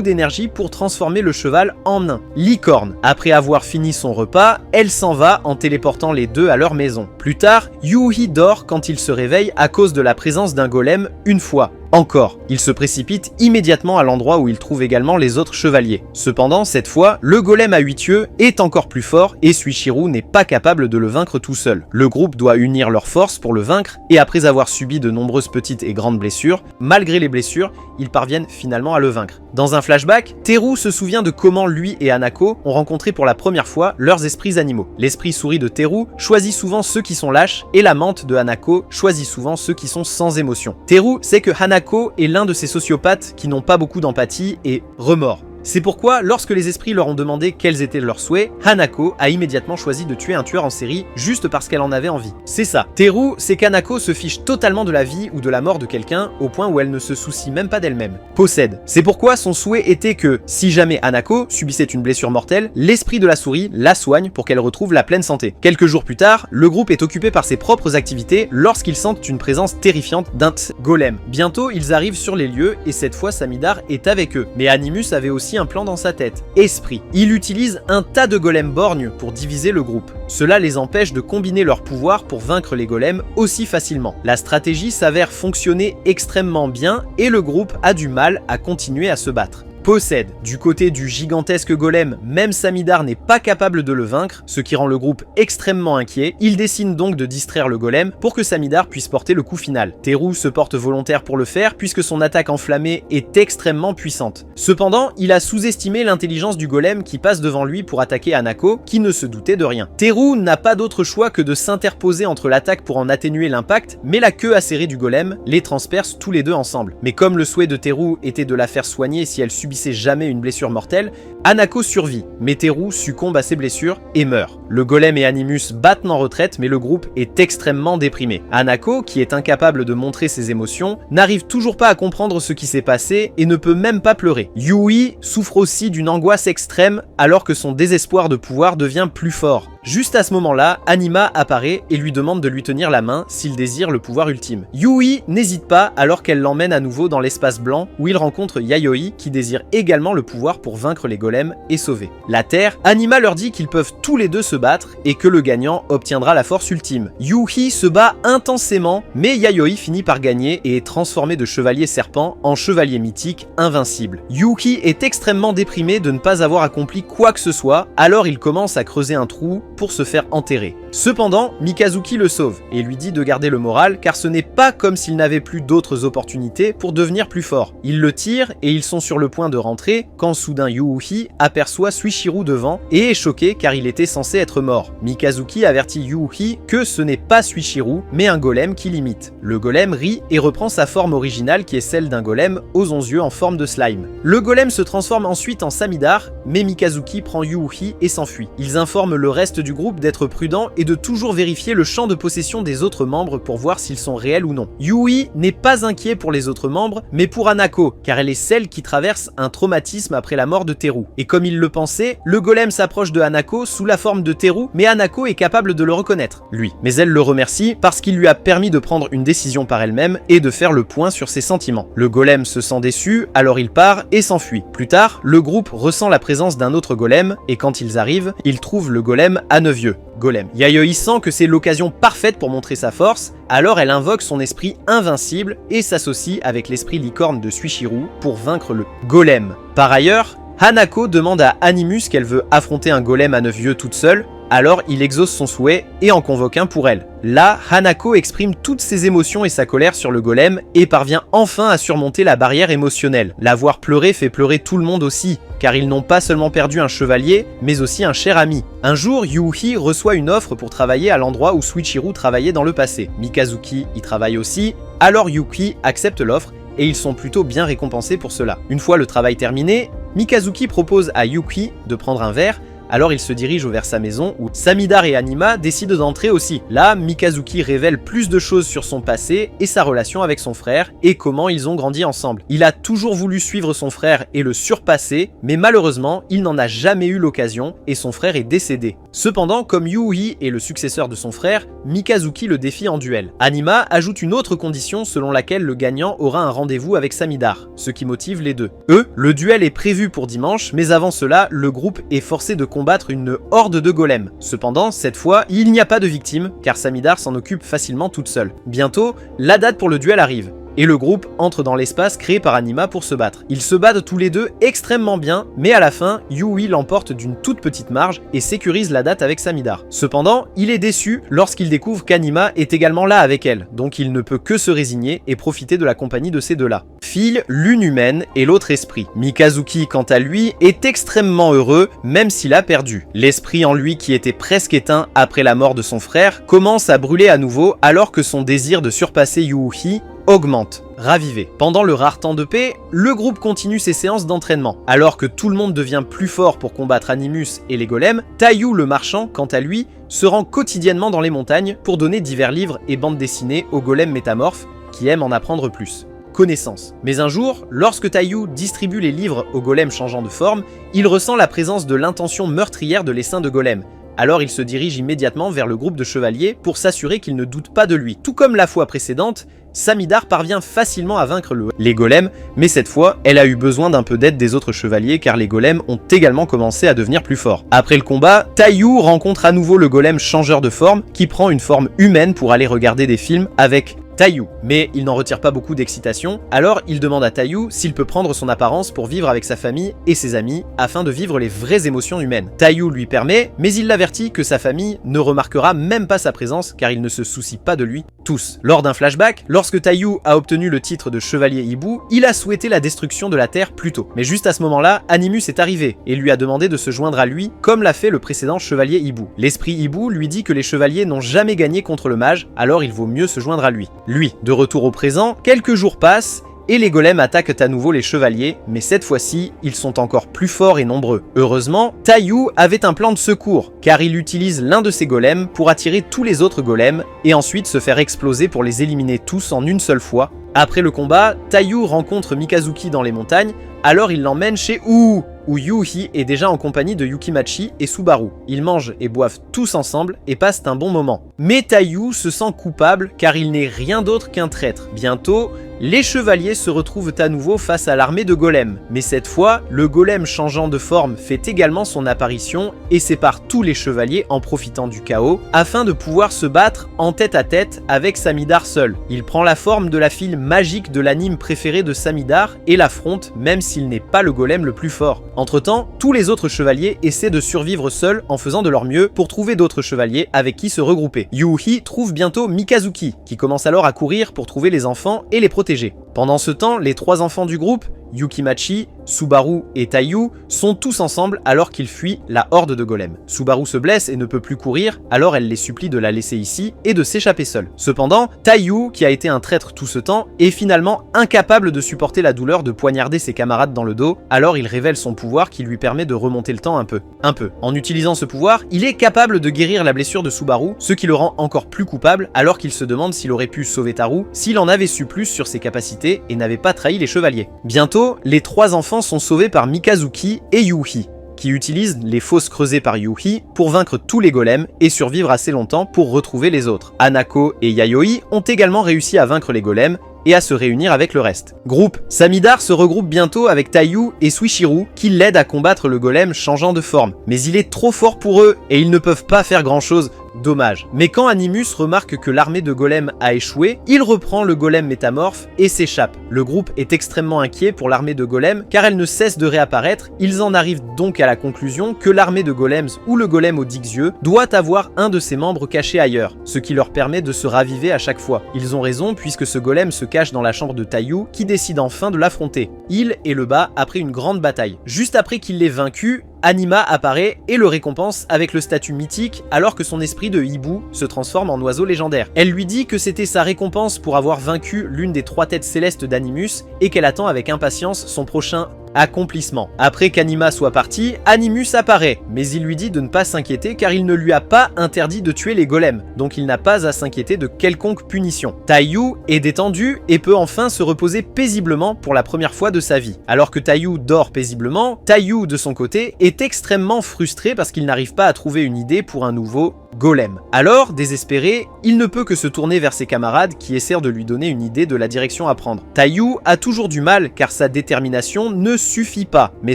d'énergie pour transformer le cheval en nain. Licorne. Après avoir fini son repas, elle s'en va en téléportant les deux à leur maison. Plus tard, Yuhi dort quand il se réveille à cause de la présence d'un golem une fois. Encore, il se précipite immédiatement à l'endroit où il trouve également les autres chevaliers. Cependant, cette fois, le golem à 8 yeux est encore plus fort et Suichiru n'est pas capable de le vaincre tout seul. Le groupe doit unir leurs forces pour le vaincre et après avoir subi de nombreuses petites et grandes blessures, malgré les blessures, ils parviennent finalement à le vaincre. Dans un flashback, Teru se souvient de comment lui et Hanako ont rencontré pour la première fois leurs esprits animaux. L'esprit souris de Teru choisit souvent ceux qui sont lâches et la menthe de Hanako choisit souvent ceux qui sont sans émotion. Teru sait que Hanako est l'un de ces sociopathes qui n'ont pas beaucoup d'empathie et remords. C'est pourquoi, lorsque les esprits leur ont demandé quels étaient leurs souhaits, Hanako a immédiatement choisi de tuer un tueur en série juste parce qu'elle en avait envie. C'est ça. Teru sait qu'Hanako se fiche totalement de la vie ou de la mort de quelqu'un au point où elle ne se soucie même pas d'elle-même. Possède. C'est pourquoi son souhait était que, si jamais Hanako subissait une blessure mortelle, l'esprit de la souris la soigne pour qu'elle retrouve la pleine santé. Quelques jours plus tard, le groupe est occupé par ses propres activités lorsqu'ils sentent une présence terrifiante d'un golem. Bientôt, ils arrivent sur les lieux et cette fois Samidar est avec eux. Mais Animus avait aussi un plan dans sa tête. Esprit. Il utilise un tas de golems borgnes pour diviser le groupe. Cela les empêche de combiner leurs pouvoirs pour vaincre les golems aussi facilement. La stratégie s'avère fonctionner extrêmement bien et le groupe a du mal à continuer à se battre. Possède. Du côté du gigantesque golem, même Samidar n'est pas capable de le vaincre, ce qui rend le groupe extrêmement inquiet. Il décide donc de distraire le golem pour que Samidar puisse porter le coup final. Teru se porte volontaire pour le faire puisque son attaque enflammée est extrêmement puissante. Cependant, il a sous-estimé l'intelligence du golem qui passe devant lui pour attaquer Hanako, qui ne se doutait de rien. Teru n'a pas d'autre choix que de s'interposer entre l'attaque pour en atténuer l'impact, mais la queue acérée du golem les transperce tous les deux ensemble. Mais comme le souhait de Teru était de la faire soigner si elle subissait subissait jamais une blessure mortelle, Hanako survit, mais Teru succombe à ses blessures et meurt. Le golem et Animus battent en retraite, mais le groupe est extrêmement déprimé. Hanako, qui est incapable de montrer ses émotions, n'arrive toujours pas à comprendre ce qui s'est passé et ne peut même pas pleurer. Yui souffre aussi d'une angoisse extrême alors que son désespoir de pouvoir devient plus fort. Juste à ce moment-là, Anima apparaît et lui demande de lui tenir la main s'il désire le pouvoir ultime. Yui n'hésite pas alors qu'elle l'emmène à nouveau dans l'espace blanc où il rencontre Yayoi qui désire également le pouvoir pour vaincre les golems et sauver la Terre. Anima leur dit qu'ils peuvent tous les deux se battre et que le gagnant obtiendra la force ultime. Yuhi se bat intensément, mais Yayoi finit par gagner et est transformé de chevalier serpent en chevalier mythique invincible. Yuki est extrêmement déprimé de ne pas avoir accompli quoi que ce soit, alors il commence à creuser un trou pour se faire enterrer. Cependant, Mikazuki le sauve et lui dit de garder le moral car ce n'est pas comme s'il n'avait plus d'autres opportunités pour devenir plus fort. Il le tire et ils sont sur le point de rentrer quand soudain Yuuhi aperçoit Suichiru devant et est choqué car il était censé être mort. Mikazuki avertit Yuuhi que ce n'est pas Suichiru mais un golem qui l'imite. Le golem rit et reprend sa forme originale qui est celle d'un golem aux 11 yeux en forme de slime. Le golem se transforme ensuite en Samidar, mais Mikazuki prend Yuuhi et s'enfuit. Ils informent le reste du groupe d'être prudent et de toujours vérifier le champ de possession des autres membres pour voir s'ils sont réels ou non. Yui n'est pas inquiet pour les autres membres, mais pour Hanako, car elle est celle qui traverse un traumatisme après la mort de Teru. Et comme il le pensait, le golem s'approche de Hanako sous la forme de Teru, mais Hanako est capable de le reconnaître, lui. Mais elle le remercie parce qu'il lui a permis de prendre une décision par elle-même et de faire le point sur ses sentiments. Le golem se sent déçu, alors il part et s'enfuit. Plus tard, le groupe ressent la présence d'un autre golem, et quand ils arrivent, ils trouvent le golem à 9 yeux. Golem. Yayoi sent que c'est l'occasion parfaite pour montrer sa force, alors elle invoque son esprit invincible et s'associe avec l'esprit licorne de Suichiru pour vaincre le golem. Par ailleurs, Hanako demande à Animus qu'elle veut affronter un golem à 9 yeux toute seule, alors il exauce son souhait et en convoque un pour elle. Là, Hanako exprime toutes ses émotions et sa colère sur le golem et parvient enfin à surmonter la barrière émotionnelle. La voir pleurer fait pleurer tout le monde aussi, car ils n'ont pas seulement perdu un chevalier, mais aussi un cher ami. Un jour, Yuhi reçoit une offre pour travailler à l'endroit où Suichiru travaillait dans le passé. Mikazuki y travaille aussi, alors Yuki accepte l'offre et ils sont plutôt bien récompensés pour cela. Une fois le travail terminé, Mikazuki propose à Yuki de prendre un verre. Alors il se dirige vers sa maison où Samidar et Anima décident d'entrer aussi. Là, Mikazuki révèle plus de choses sur son passé et sa relation avec son frère et comment ils ont grandi ensemble. Il a toujours voulu suivre son frère et le surpasser, mais malheureusement, il n'en a jamais eu l'occasion et son frère est décédé. Cependant, comme Yui est le successeur de son frère, Mikazuki le défie en duel. Anima ajoute une autre condition selon laquelle le gagnant aura un rendez-vous avec Samidar, ce qui motive les deux. Le duel est prévu pour dimanche, mais avant cela, le groupe est forcé de combattre une horde de golems. Cependant, cette fois, il n'y a pas de victime, car Samidar s'en occupe facilement toute seule. Bientôt, la date pour le duel arrive, et le groupe entre dans l'espace créé par Anima pour se battre. Ils se battent tous les deux extrêmement bien, mais à la fin, Yui l'emporte d'une toute petite marge et sécurise la date avec Samidar. Cependant, il est déçu lorsqu'il découvre qu'Anima est également là avec elle, donc il ne peut que se résigner et profiter de la compagnie de ces deux-là. File l'une humaine et l'autre esprit. Mikazuki, quant à lui, est extrêmement heureux, même s'il a perdu. L'esprit en lui qui était presque éteint après la mort de son frère, commence à brûler à nouveau alors que son désir de surpasser Yuuhi augmente. Ravivé. Pendant le rare temps de paix, le groupe continue ses séances d'entraînement. Alors que tout le monde devient plus fort pour combattre Animus et les golems, Taiyu le marchand, quant à lui, se rend quotidiennement dans les montagnes pour donner divers livres et bandes dessinées aux golems métamorphes qui aiment en apprendre plus. Connaissance. Mais un jour, lorsque Taiyu distribue les livres aux golems changeant de forme, il ressent la présence de l'intention meurtrière de l'essaim de golem. Alors il se dirige immédiatement vers le groupe de chevaliers pour s'assurer qu'ils ne doutent pas de lui. Tout comme la fois précédente, Samidar parvient facilement à vaincre les golems, mais cette fois, elle a eu besoin d'un peu d'aide des autres chevaliers car les golems ont également commencé à devenir plus forts. Après le combat, Taiyu rencontre à nouveau le golem changeur de forme qui prend une forme humaine pour aller regarder des films avec Taiyu, mais il n'en retire pas beaucoup d'excitation, alors il demande à Taiyu s'il peut prendre son apparence pour vivre avec sa famille et ses amis afin de vivre les vraies émotions humaines. Taiyu lui permet, mais il l'avertit que sa famille ne remarquera même pas sa présence car il ne se soucie pas de lui tous. Lors d'un flashback, lorsque Taiyu a obtenu le titre de chevalier hibou, il a souhaité la destruction de la Terre plus tôt. Mais juste à ce moment-là, Animus est arrivé et lui a demandé de se joindre à lui comme l'a fait le précédent chevalier hibou. L'esprit hibou lui dit que les chevaliers n'ont jamais gagné contre le mage, alors il vaut mieux se joindre à lui. Lui, de retour au présent, quelques jours passent et les golems attaquent à nouveau les chevaliers, mais cette fois-ci, ils sont encore plus forts et nombreux. Heureusement, Taiyu avait un plan de secours, car il utilise l'un de ses golems pour attirer tous les autres golems, et ensuite se faire exploser pour les éliminer tous en une seule fois. Après le combat, Taiyu rencontre Mikazuki dans les montagnes, alors il l'emmène chez où Yuhi est déjà en compagnie de Yukimachi et Subaru. Ils mangent et boivent tous ensemble et passent un bon moment. Mais Taiyu se sent coupable car il n'est rien d'autre qu'un traître. Bientôt, les chevaliers se retrouvent à nouveau face à l'armée de golems. Mais cette fois, le golem changeant de forme fait également son apparition et sépare tous les chevaliers en profitant du chaos afin de pouvoir se battre en tête à tête avec Samidar seul. Il prend la forme de la fille magique de l'anime préféré de Samidar et l'affronte même s'il n'est pas le golem le plus fort. Entre-temps, tous les autres chevaliers essaient de survivre seuls en faisant de leur mieux pour trouver d'autres chevaliers avec qui se regrouper. Yuhi trouve bientôt Mikazuki, qui commence alors à courir pour trouver les enfants et les protéger. Pendant ce temps, les 3 enfants du groupe, Yukimachi, Subaru et Taiyu, sont tous ensemble alors qu'ils fuient la horde de golems. Subaru se blesse et ne peut plus courir, alors elle les supplie de la laisser ici et de s'échapper seule. Cependant, Taiyu, qui a été un traître tout ce temps, est finalement incapable de supporter la douleur de poignarder ses camarades dans le dos, alors il révèle son pouvoir qui lui permet de remonter le temps un peu. En utilisant ce pouvoir, il est capable de guérir la blessure de Subaru, ce qui le rend encore plus coupable alors qu'il se demande s'il aurait pu sauver Taru s'il en avait su plus sur ses capacités et n'avait pas trahi les chevaliers. Bientôt, les 3 enfants sont sauvés par Mikazuki et Yuhi, qui utilisent les fosses creusées par Yuhi pour vaincre tous les golems et survivre assez longtemps pour retrouver les autres. Hanako et Yayoi ont également réussi à vaincre les golems et à se réunir avec le reste. Groupe. Samidar se regroupe bientôt avec Taiyu et Suishiru qui l'aident à combattre le golem changeant de forme. Mais il est trop fort pour eux et ils ne peuvent pas faire grand chose. Dommage. Mais quand Animus remarque que l'armée de golems a échoué, il reprend le golem métamorphe et s'échappe. Le groupe est extrêmement inquiet pour l'armée de golems car elle ne cesse de réapparaître. Ils en arrivent donc à la conclusion que l'armée de golems ou le golem aux 10 yeux doit avoir un de ses membres caché ailleurs, ce qui leur permet de se raviver à chaque fois. Ils ont raison puisque ce golem se cache dans la chambre de Taiyu qui décide enfin de l'affronter. Il et le bat après une grande bataille. Juste après qu'il l'ait vaincu, Anima apparaît et le récompense avec le statut mythique alors que son esprit de hibou se transforme en oiseau légendaire. Elle lui dit que c'était sa récompense pour avoir vaincu l'une des 3 têtes célestes d'Animus et qu'elle attend avec impatience son prochain accomplissement. Après qu'Anima soit parti, Animus apparaît, mais il lui dit de ne pas s'inquiéter car il ne lui a pas interdit de tuer les golems, donc il n'a pas à s'inquiéter de quelconque punition. Taiyu est détendu et peut enfin se reposer paisiblement pour la première fois de sa vie. Alors que Taiyu dort paisiblement, Taiyu de son côté est extrêmement frustré parce qu'il n'arrive pas à trouver une idée pour un nouveau golem. Alors, désespéré, il ne peut que se tourner vers ses camarades qui essaient de lui donner une idée de la direction à prendre. Taiyu a toujours du mal car sa détermination ne suffit pas, mais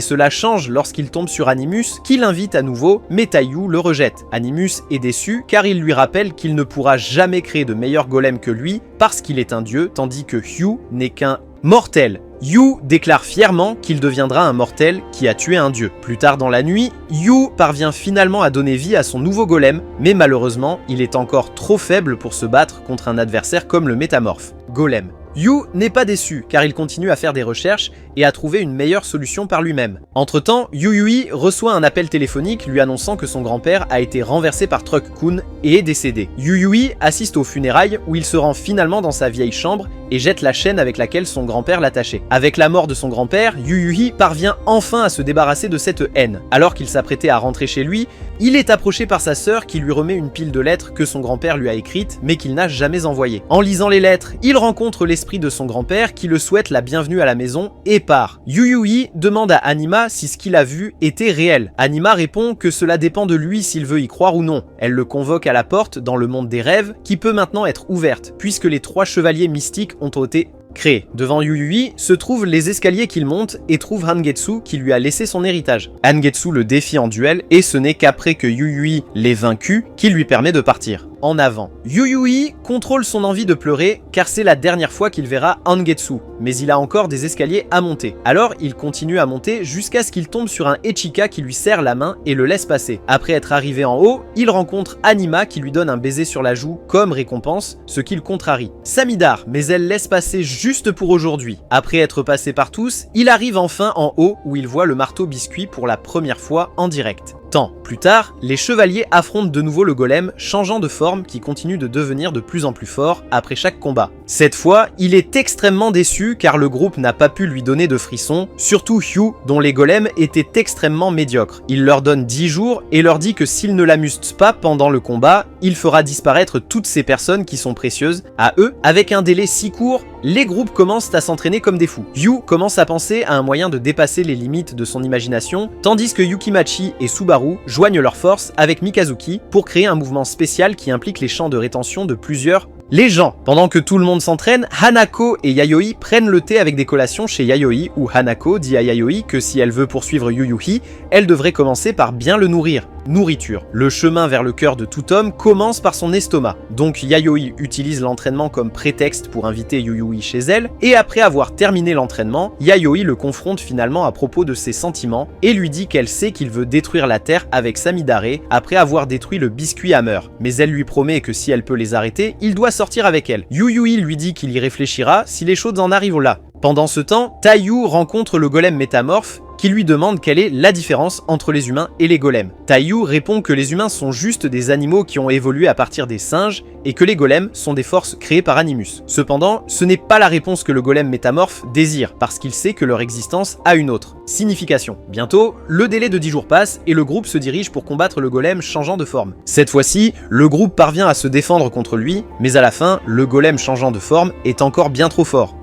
cela change lorsqu'il tombe sur Animus qui l'invite à nouveau, mais Taiyu le rejette. Animus est déçu car il lui rappelle qu'il ne pourra jamais créer de meilleur golem que lui parce qu'il est un dieu, tandis que Hugh n'est qu'un mortel. Yu déclare fièrement qu'il deviendra un mortel qui a tué un dieu. Plus tard dans la nuit, Yu parvient finalement à donner vie à son nouveau golem, mais malheureusement, il est encore trop faible pour se battre contre un adversaire comme le métamorphe. Golem. Yu n'est pas déçu car il continue à faire des recherches et à trouver une meilleure solution par lui-même. Entre-temps, Yuyui reçoit un appel téléphonique lui annonçant que son grand-père a été renversé par Truck-kun et est décédé. Yuyui assiste aux funérailles où il se rend finalement dans sa vieille chambre et jette la chaîne avec laquelle son grand-père l'attachait. Avec la mort de son grand-père, Yuyui parvient enfin à se débarrasser de cette haine. Alors qu'il s'apprêtait à rentrer chez lui, il est approché par sa sœur qui lui remet une pile de lettres que son grand-père lui a écrites mais qu'il n'a jamais envoyées. En lisant les lettres, il rencontre l'esprit de son grand-père qui le souhaite la bienvenue à la maison et part. Yuyui demande à Anima si ce qu'il a vu était réel. Anima répond que cela dépend de lui s'il veut y croire ou non. Elle le convoque à la porte dans le monde des rêves qui peut maintenant être ouverte puisque les 3 chevaliers mystiques ont été créés. Devant Yuyui se trouvent les escaliers qu'il monte et trouve Hangetsu qui lui a laissé son héritage. Hangetsu le défie en duel et ce n'est qu'après que Yuyui l'ait vaincu qu'il lui permet de partir. En avant. Yuyui contrôle son envie de pleurer car c'est la dernière fois qu'il verra Hangetsu, mais il a encore des escaliers à monter. Alors il continue à monter jusqu'à ce qu'il tombe sur un Echika qui lui serre la main et le laisse passer. Après être arrivé en haut, il rencontre Anima qui lui donne un baiser sur la joue comme récompense, ce qui le contrarie. Samidar, mais elle laisse passer juste pour aujourd'hui. Après être passé par tous, il arrive enfin en haut où il voit le marteau biscuit pour la première fois en direct. Temps. Plus tard, les chevaliers affrontent de nouveau le golem, changeant de forme qui continue de devenir de plus en plus fort après chaque combat. Cette fois, il est extrêmement déçu car le groupe n'a pas pu lui donner de frissons, surtout Hugh dont les golems étaient extrêmement médiocres. Il leur donne 10 jours et leur dit que s'ils ne l'amusent pas pendant le combat, il fera disparaître toutes ces personnes qui sont précieuses à eux. Avec un délai si court, les groupes commencent à s'entraîner comme des fous. Hugh commence à penser à un moyen de dépasser les limites de son imagination, tandis que Yukimachi et Subaru joignent leurs forces avec Mikazuki pour créer un mouvement spécial qui implique les champs de rétention de plusieurs gens. Pendant que tout le monde s'entraîne, Hanako et Yayoi prennent le thé avec des collations chez Yayoi, où Hanako dit à Yayoi que si elle veut poursuivre Yuyuhi, elle devrait commencer par bien le nourrir. Nourriture. Le chemin vers le cœur de tout homme commence par son estomac. Donc Yayoi utilise l'entraînement comme prétexte pour inviter Yuyuhi chez elle, et après avoir terminé l'entraînement, Yayoi le confronte finalement à propos de ses sentiments et lui dit qu'elle sait qu'il veut détruire la Terre avec Samidare après avoir détruit le biscuit Hammer. Mais elle lui promet que si elle peut les arrêter, il doit sortir avec elle. Yuyuhi lui dit qu'il y réfléchira si les choses en arrivent là. Pendant ce temps, Taiyu rencontre le golem métamorphe qui lui demande quelle est la différence entre les humains et les golems. Taiyu répond que les humains sont juste des animaux qui ont évolué à partir des singes et que les golems sont des forces créées par Animus. Cependant, ce n'est pas la réponse que le golem métamorphe désire, parce qu'il sait que leur existence a une autre signification. Bientôt, le délai de 10 jours passe et le groupe se dirige pour combattre le golem changeant de forme. Cette fois-ci, le groupe parvient à se défendre contre lui, mais à la fin, le golem changeant de forme est encore bien trop fort.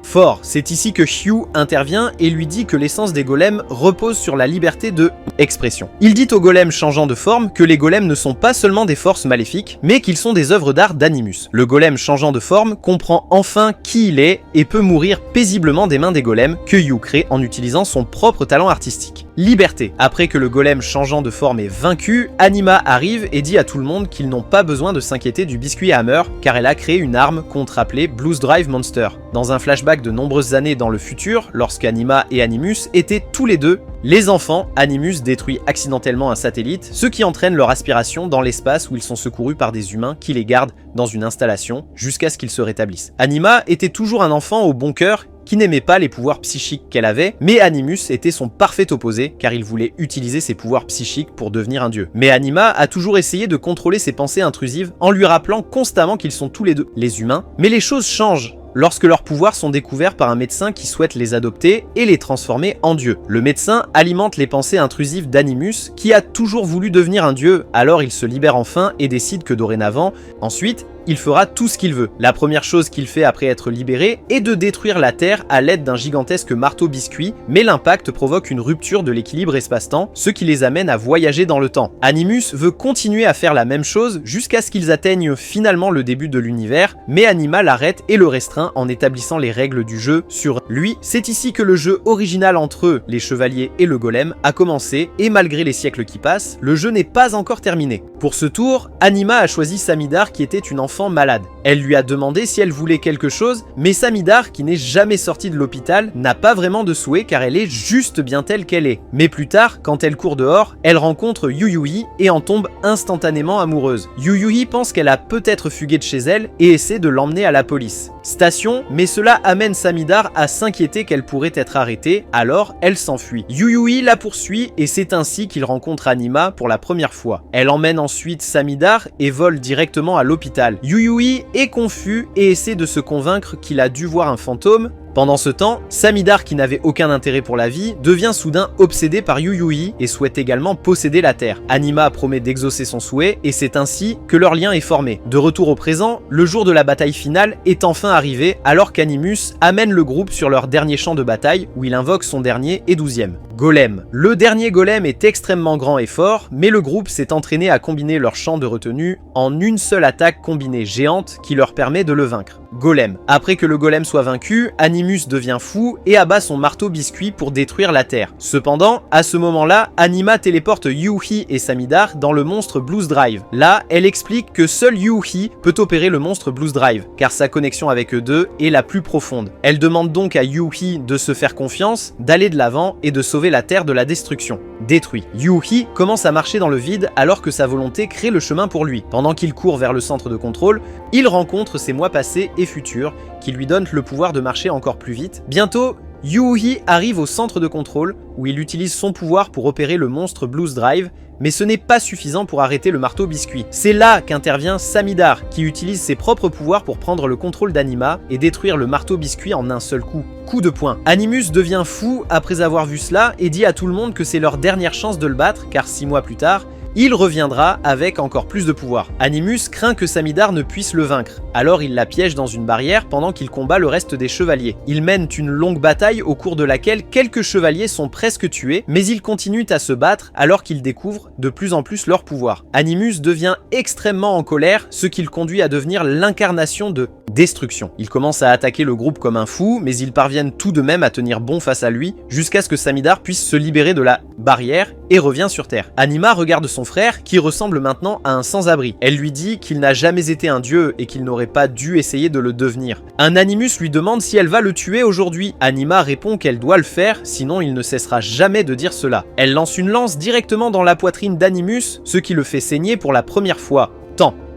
C'est ici que Hugh intervient et lui dit que l'essence des golems repose sur la liberté de expression. Il dit au golem changeant de forme que les golems ne sont pas seulement des forces maléfiques, mais qu'ils sont des œuvres d'art d'Animus. Le golem changeant de forme comprend enfin qui il est et peut mourir paisiblement des mains des golems que Hugh crée en utilisant son propre talent artistique. Liberté. Après que le golem changeant de forme est vaincu, Anima arrive et dit à tout le monde qu'ils n'ont pas besoin de s'inquiéter du biscuit Hammer car elle a créé une arme contre appelée Blues Drive Monster. Dans un flashback de nombreuses années dans le futur, lorsqu'Anima et Animus étaient tous les deux les enfants, Animus détruit accidentellement un satellite, ce qui entraîne leur aspiration dans l'espace où ils sont secourus par des humains qui les gardent dans une installation jusqu'à ce qu'ils se rétablissent. Anima était toujours un enfant au bon cœur qui n'aimait pas les pouvoirs psychiques qu'elle avait, mais Animus était son parfait opposé car il voulait utiliser ses pouvoirs psychiques pour devenir un dieu. Mais Anima a toujours essayé de contrôler ses pensées intrusives en lui rappelant constamment qu'ils sont tous les deux les humains, mais les choses changent lorsque leurs pouvoirs sont découverts par un médecin qui souhaite les adopter et les transformer en dieux. Le médecin alimente les pensées intrusives d'Animus qui a toujours voulu devenir un dieu, alors il se libère enfin et décide que dorénavant, ensuite, il fera tout ce qu'il veut. La première chose qu'il fait après être libéré est de détruire la Terre à l'aide d'un gigantesque marteau-biscuit, mais l'impact provoque une rupture de l'équilibre espace-temps, ce qui les amène à voyager dans le temps. Animus veut continuer à faire la même chose jusqu'à ce qu'ils atteignent finalement le début de l'univers, mais Anima l'arrête et le restreint en établissant les règles du jeu sur lui. C'est ici que le jeu original entre eux, les chevaliers et le golem, a commencé, et malgré les siècles qui passent, le jeu n'est pas encore terminé. Pour ce tour, Anima a choisi Samidare qui était une enfant malade. Elle lui a demandé si elle voulait quelque chose, mais Samidare, qui n'est jamais sortie de l'hôpital, n'a pas vraiment de souhait car elle est juste bien telle qu'elle est. Mais plus tard, quand elle court dehors, elle rencontre Yuyuhi et en tombe instantanément amoureuse. Yuyuhi pense qu'elle a peut-être fugué de chez elle et essaie de l'emmener à la police station, mais cela amène Samidare à s'inquiéter qu'elle pourrait être arrêtée, alors elle s'enfuit. Yuyuhi la poursuit et c'est ainsi qu'il rencontre Anima pour la première fois. Elle emmène ensuite Samidare et vole directement à l'hôpital. Yuyuhi est confus et essaie de se convaincre qu'il a dû voir un fantôme. Pendant ce temps, Samidare, qui n'avait aucun intérêt pour la vie, devient soudain obsédé par Yuyuhi et souhaite également posséder la Terre. Anima promet d'exaucer son souhait et c'est ainsi que leur lien est formé. De retour au présent, le jour de la bataille finale est enfin arrivé alors qu'Animus amène le groupe sur leur dernier champ de bataille où il invoque son dernier et 12e golem. Le dernier golem est extrêmement grand et fort, mais le groupe s'est entraîné à combiner leur champ de retenue en une seule attaque combinée géante qui leur permet de le vaincre. Golem. Après que le golem soit vaincu, Animus devient fou et abat son marteau biscuit pour détruire la Terre. Cependant, à ce moment-là, Anima téléporte Yuhi et Samidare dans le monstre Blues Drive. Là, elle explique que seul Yuhi peut opérer le monstre Blues Drive, car sa connexion avec eux deux est la plus profonde. Elle demande donc à Yuhi de se faire confiance, d'aller de l'avant et de sauver la Terre de la destruction. Détruit. Yuhi commence à marcher dans le vide alors que sa volonté crée le chemin pour lui. Pendant qu'il court vers le centre de contrôle, il rencontre ses moi passés et futurs qui lui donnent le pouvoir de marcher encore plus vite. Bientôt, Yuuhi arrive au centre de contrôle où il utilise son pouvoir pour opérer le monstre Blues Drive, mais ce n'est pas suffisant pour arrêter le marteau biscuit. C'est là qu'intervient Samidar, qui utilise ses propres pouvoirs pour prendre le contrôle d'Anima et détruire le marteau biscuit en un seul coup. Coup de poing. Animus devient fou après avoir vu cela et dit à tout le monde que c'est leur dernière chance de le battre, car 6 mois plus tard, il reviendra avec encore plus de pouvoir. Animus craint que Samidar ne puisse le vaincre, alors il la piège dans une barrière pendant qu'il combat le reste des chevaliers. Ils mènent une longue bataille au cours de laquelle quelques chevaliers sont presque tués, mais ils continuent à se battre alors qu'ils découvrent de plus en plus leur pouvoir. Animus devient extrêmement en colère, ce qui le conduit à devenir l'incarnation de destruction. Il commence à attaquer le groupe comme un fou, mais ils parviennent tout de même à tenir bon face à lui, jusqu'à ce que Samidar puisse se libérer de la barrière et revient sur Terre. Anima regarde son frère, qui ressemble maintenant à un sans-abri. Elle lui dit qu'il n'a jamais été un dieu et qu'il n'aurait pas dû essayer de le devenir. Un Animus lui demande si elle va le tuer aujourd'hui. Anima répond qu'elle doit le faire, sinon il ne cessera jamais de dire cela. Elle lance une lance directement dans la poitrine d'Animus, ce qui le fait saigner pour la première fois.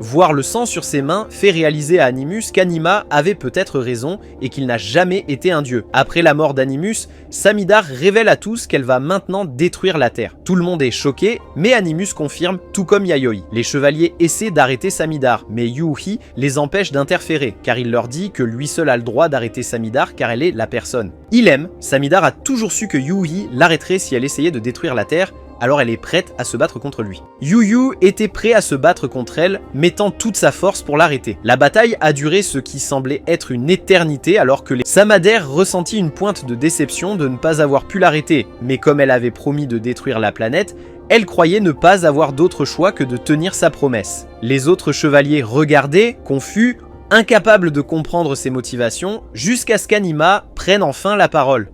Voir le sang sur ses mains fait réaliser à Animus qu'Anima avait peut-être raison et qu'il n'a jamais été un dieu. Après la mort d'Animus, Samidar révèle à tous qu'elle va maintenant détruire la Terre. Tout le monde est choqué, mais Animus confirme, tout comme Yayoi. Les chevaliers essaient d'arrêter Samidar, mais Yuuhi les empêche d'interférer, car il leur dit que lui seul a le droit d'arrêter Samidar car elle est la personne. Il aime, Samidar a toujours su que Yuuhi l'arrêterait si elle essayait de détruire la Terre, alors elle est prête à se battre contre lui. Yuyu était prêt à se battre contre elle, mettant toute sa force pour l'arrêter. La bataille a duré ce qui semblait être une éternité, alors que les Samadères ressentit une pointe de déception de ne pas avoir pu l'arrêter, mais comme elle avait promis de détruire la planète, elle croyait ne pas avoir d'autre choix que de tenir sa promesse. Les autres chevaliers regardaient, confus, incapables de comprendre ses motivations, jusqu'à ce qu'Anima prenne enfin la parole.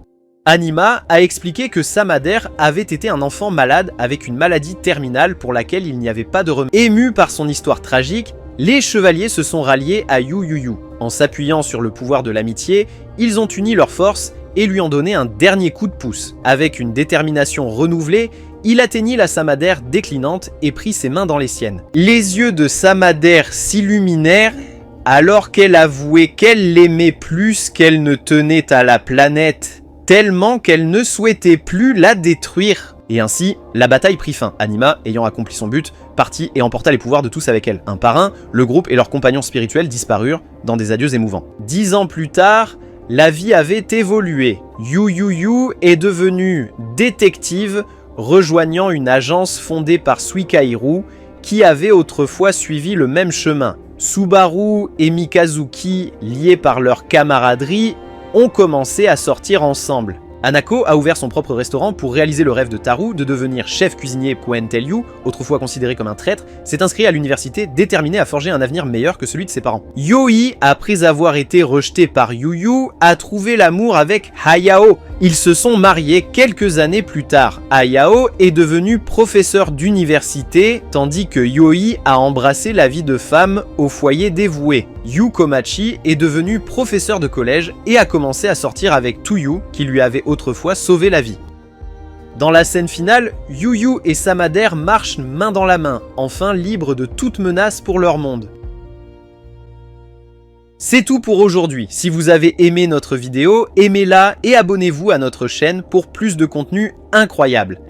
Anima a expliqué que Samadair avait été un enfant malade avec une maladie terminale pour laquelle il n'y avait pas de remède. Émus par son histoire tragique, les chevaliers se sont ralliés à Yuuhi. En s'appuyant sur le pouvoir de l'amitié, ils ont uni leurs forces et lui ont donné un dernier coup de pouce. Avec une détermination renouvelée, il atteignit la Samadair déclinante et prit ses mains dans les siennes. Les yeux de Samadair s'illuminèrent alors qu'elle avouait qu'elle l'aimait plus qu'elle ne tenait à la planète, tellement qu'elle ne souhaitait plus la détruire. Et ainsi, la bataille prit fin. Anima, ayant accompli son but, partit et emporta les pouvoirs de tous avec elle. Un par un, le groupe et leurs compagnons spirituels disparurent dans des adieux émouvants. 10 ans plus tard, la vie avait évolué. Yuuhi est devenue détective, rejoignant une agence fondée par Suikairu, qui avait autrefois suivi le même chemin. Subaru et Mikazuki, liés par leur camaraderie, ont commencé à sortir ensemble. Hanako a ouvert son propre restaurant pour réaliser le rêve de Taru de devenir chef cuisinier Puentelyu, autrefois considéré comme un traître, s'est inscrit à l'université déterminé à forger un avenir meilleur que celui de ses parents. Yoi, après avoir été rejeté par Yuyu, a trouvé l'amour avec Hayao. Ils se sont mariés quelques années plus tard. Hayao est devenu professeur d'université, tandis que Yoi a embrassé la vie de femme au foyer dévoué. Yu Komachi est devenu professeur de collège et a commencé à sortir avec Tuyu, qui lui avait autrefois sauvé la vie. Dans la scène finale, Yuyu et Samadair marchent main dans la main, enfin libres de toute menace pour leur monde. C'est tout pour aujourd'hui. Si vous avez aimé notre vidéo, aimez-la et abonnez-vous à notre chaîne pour plus de contenu incroyable.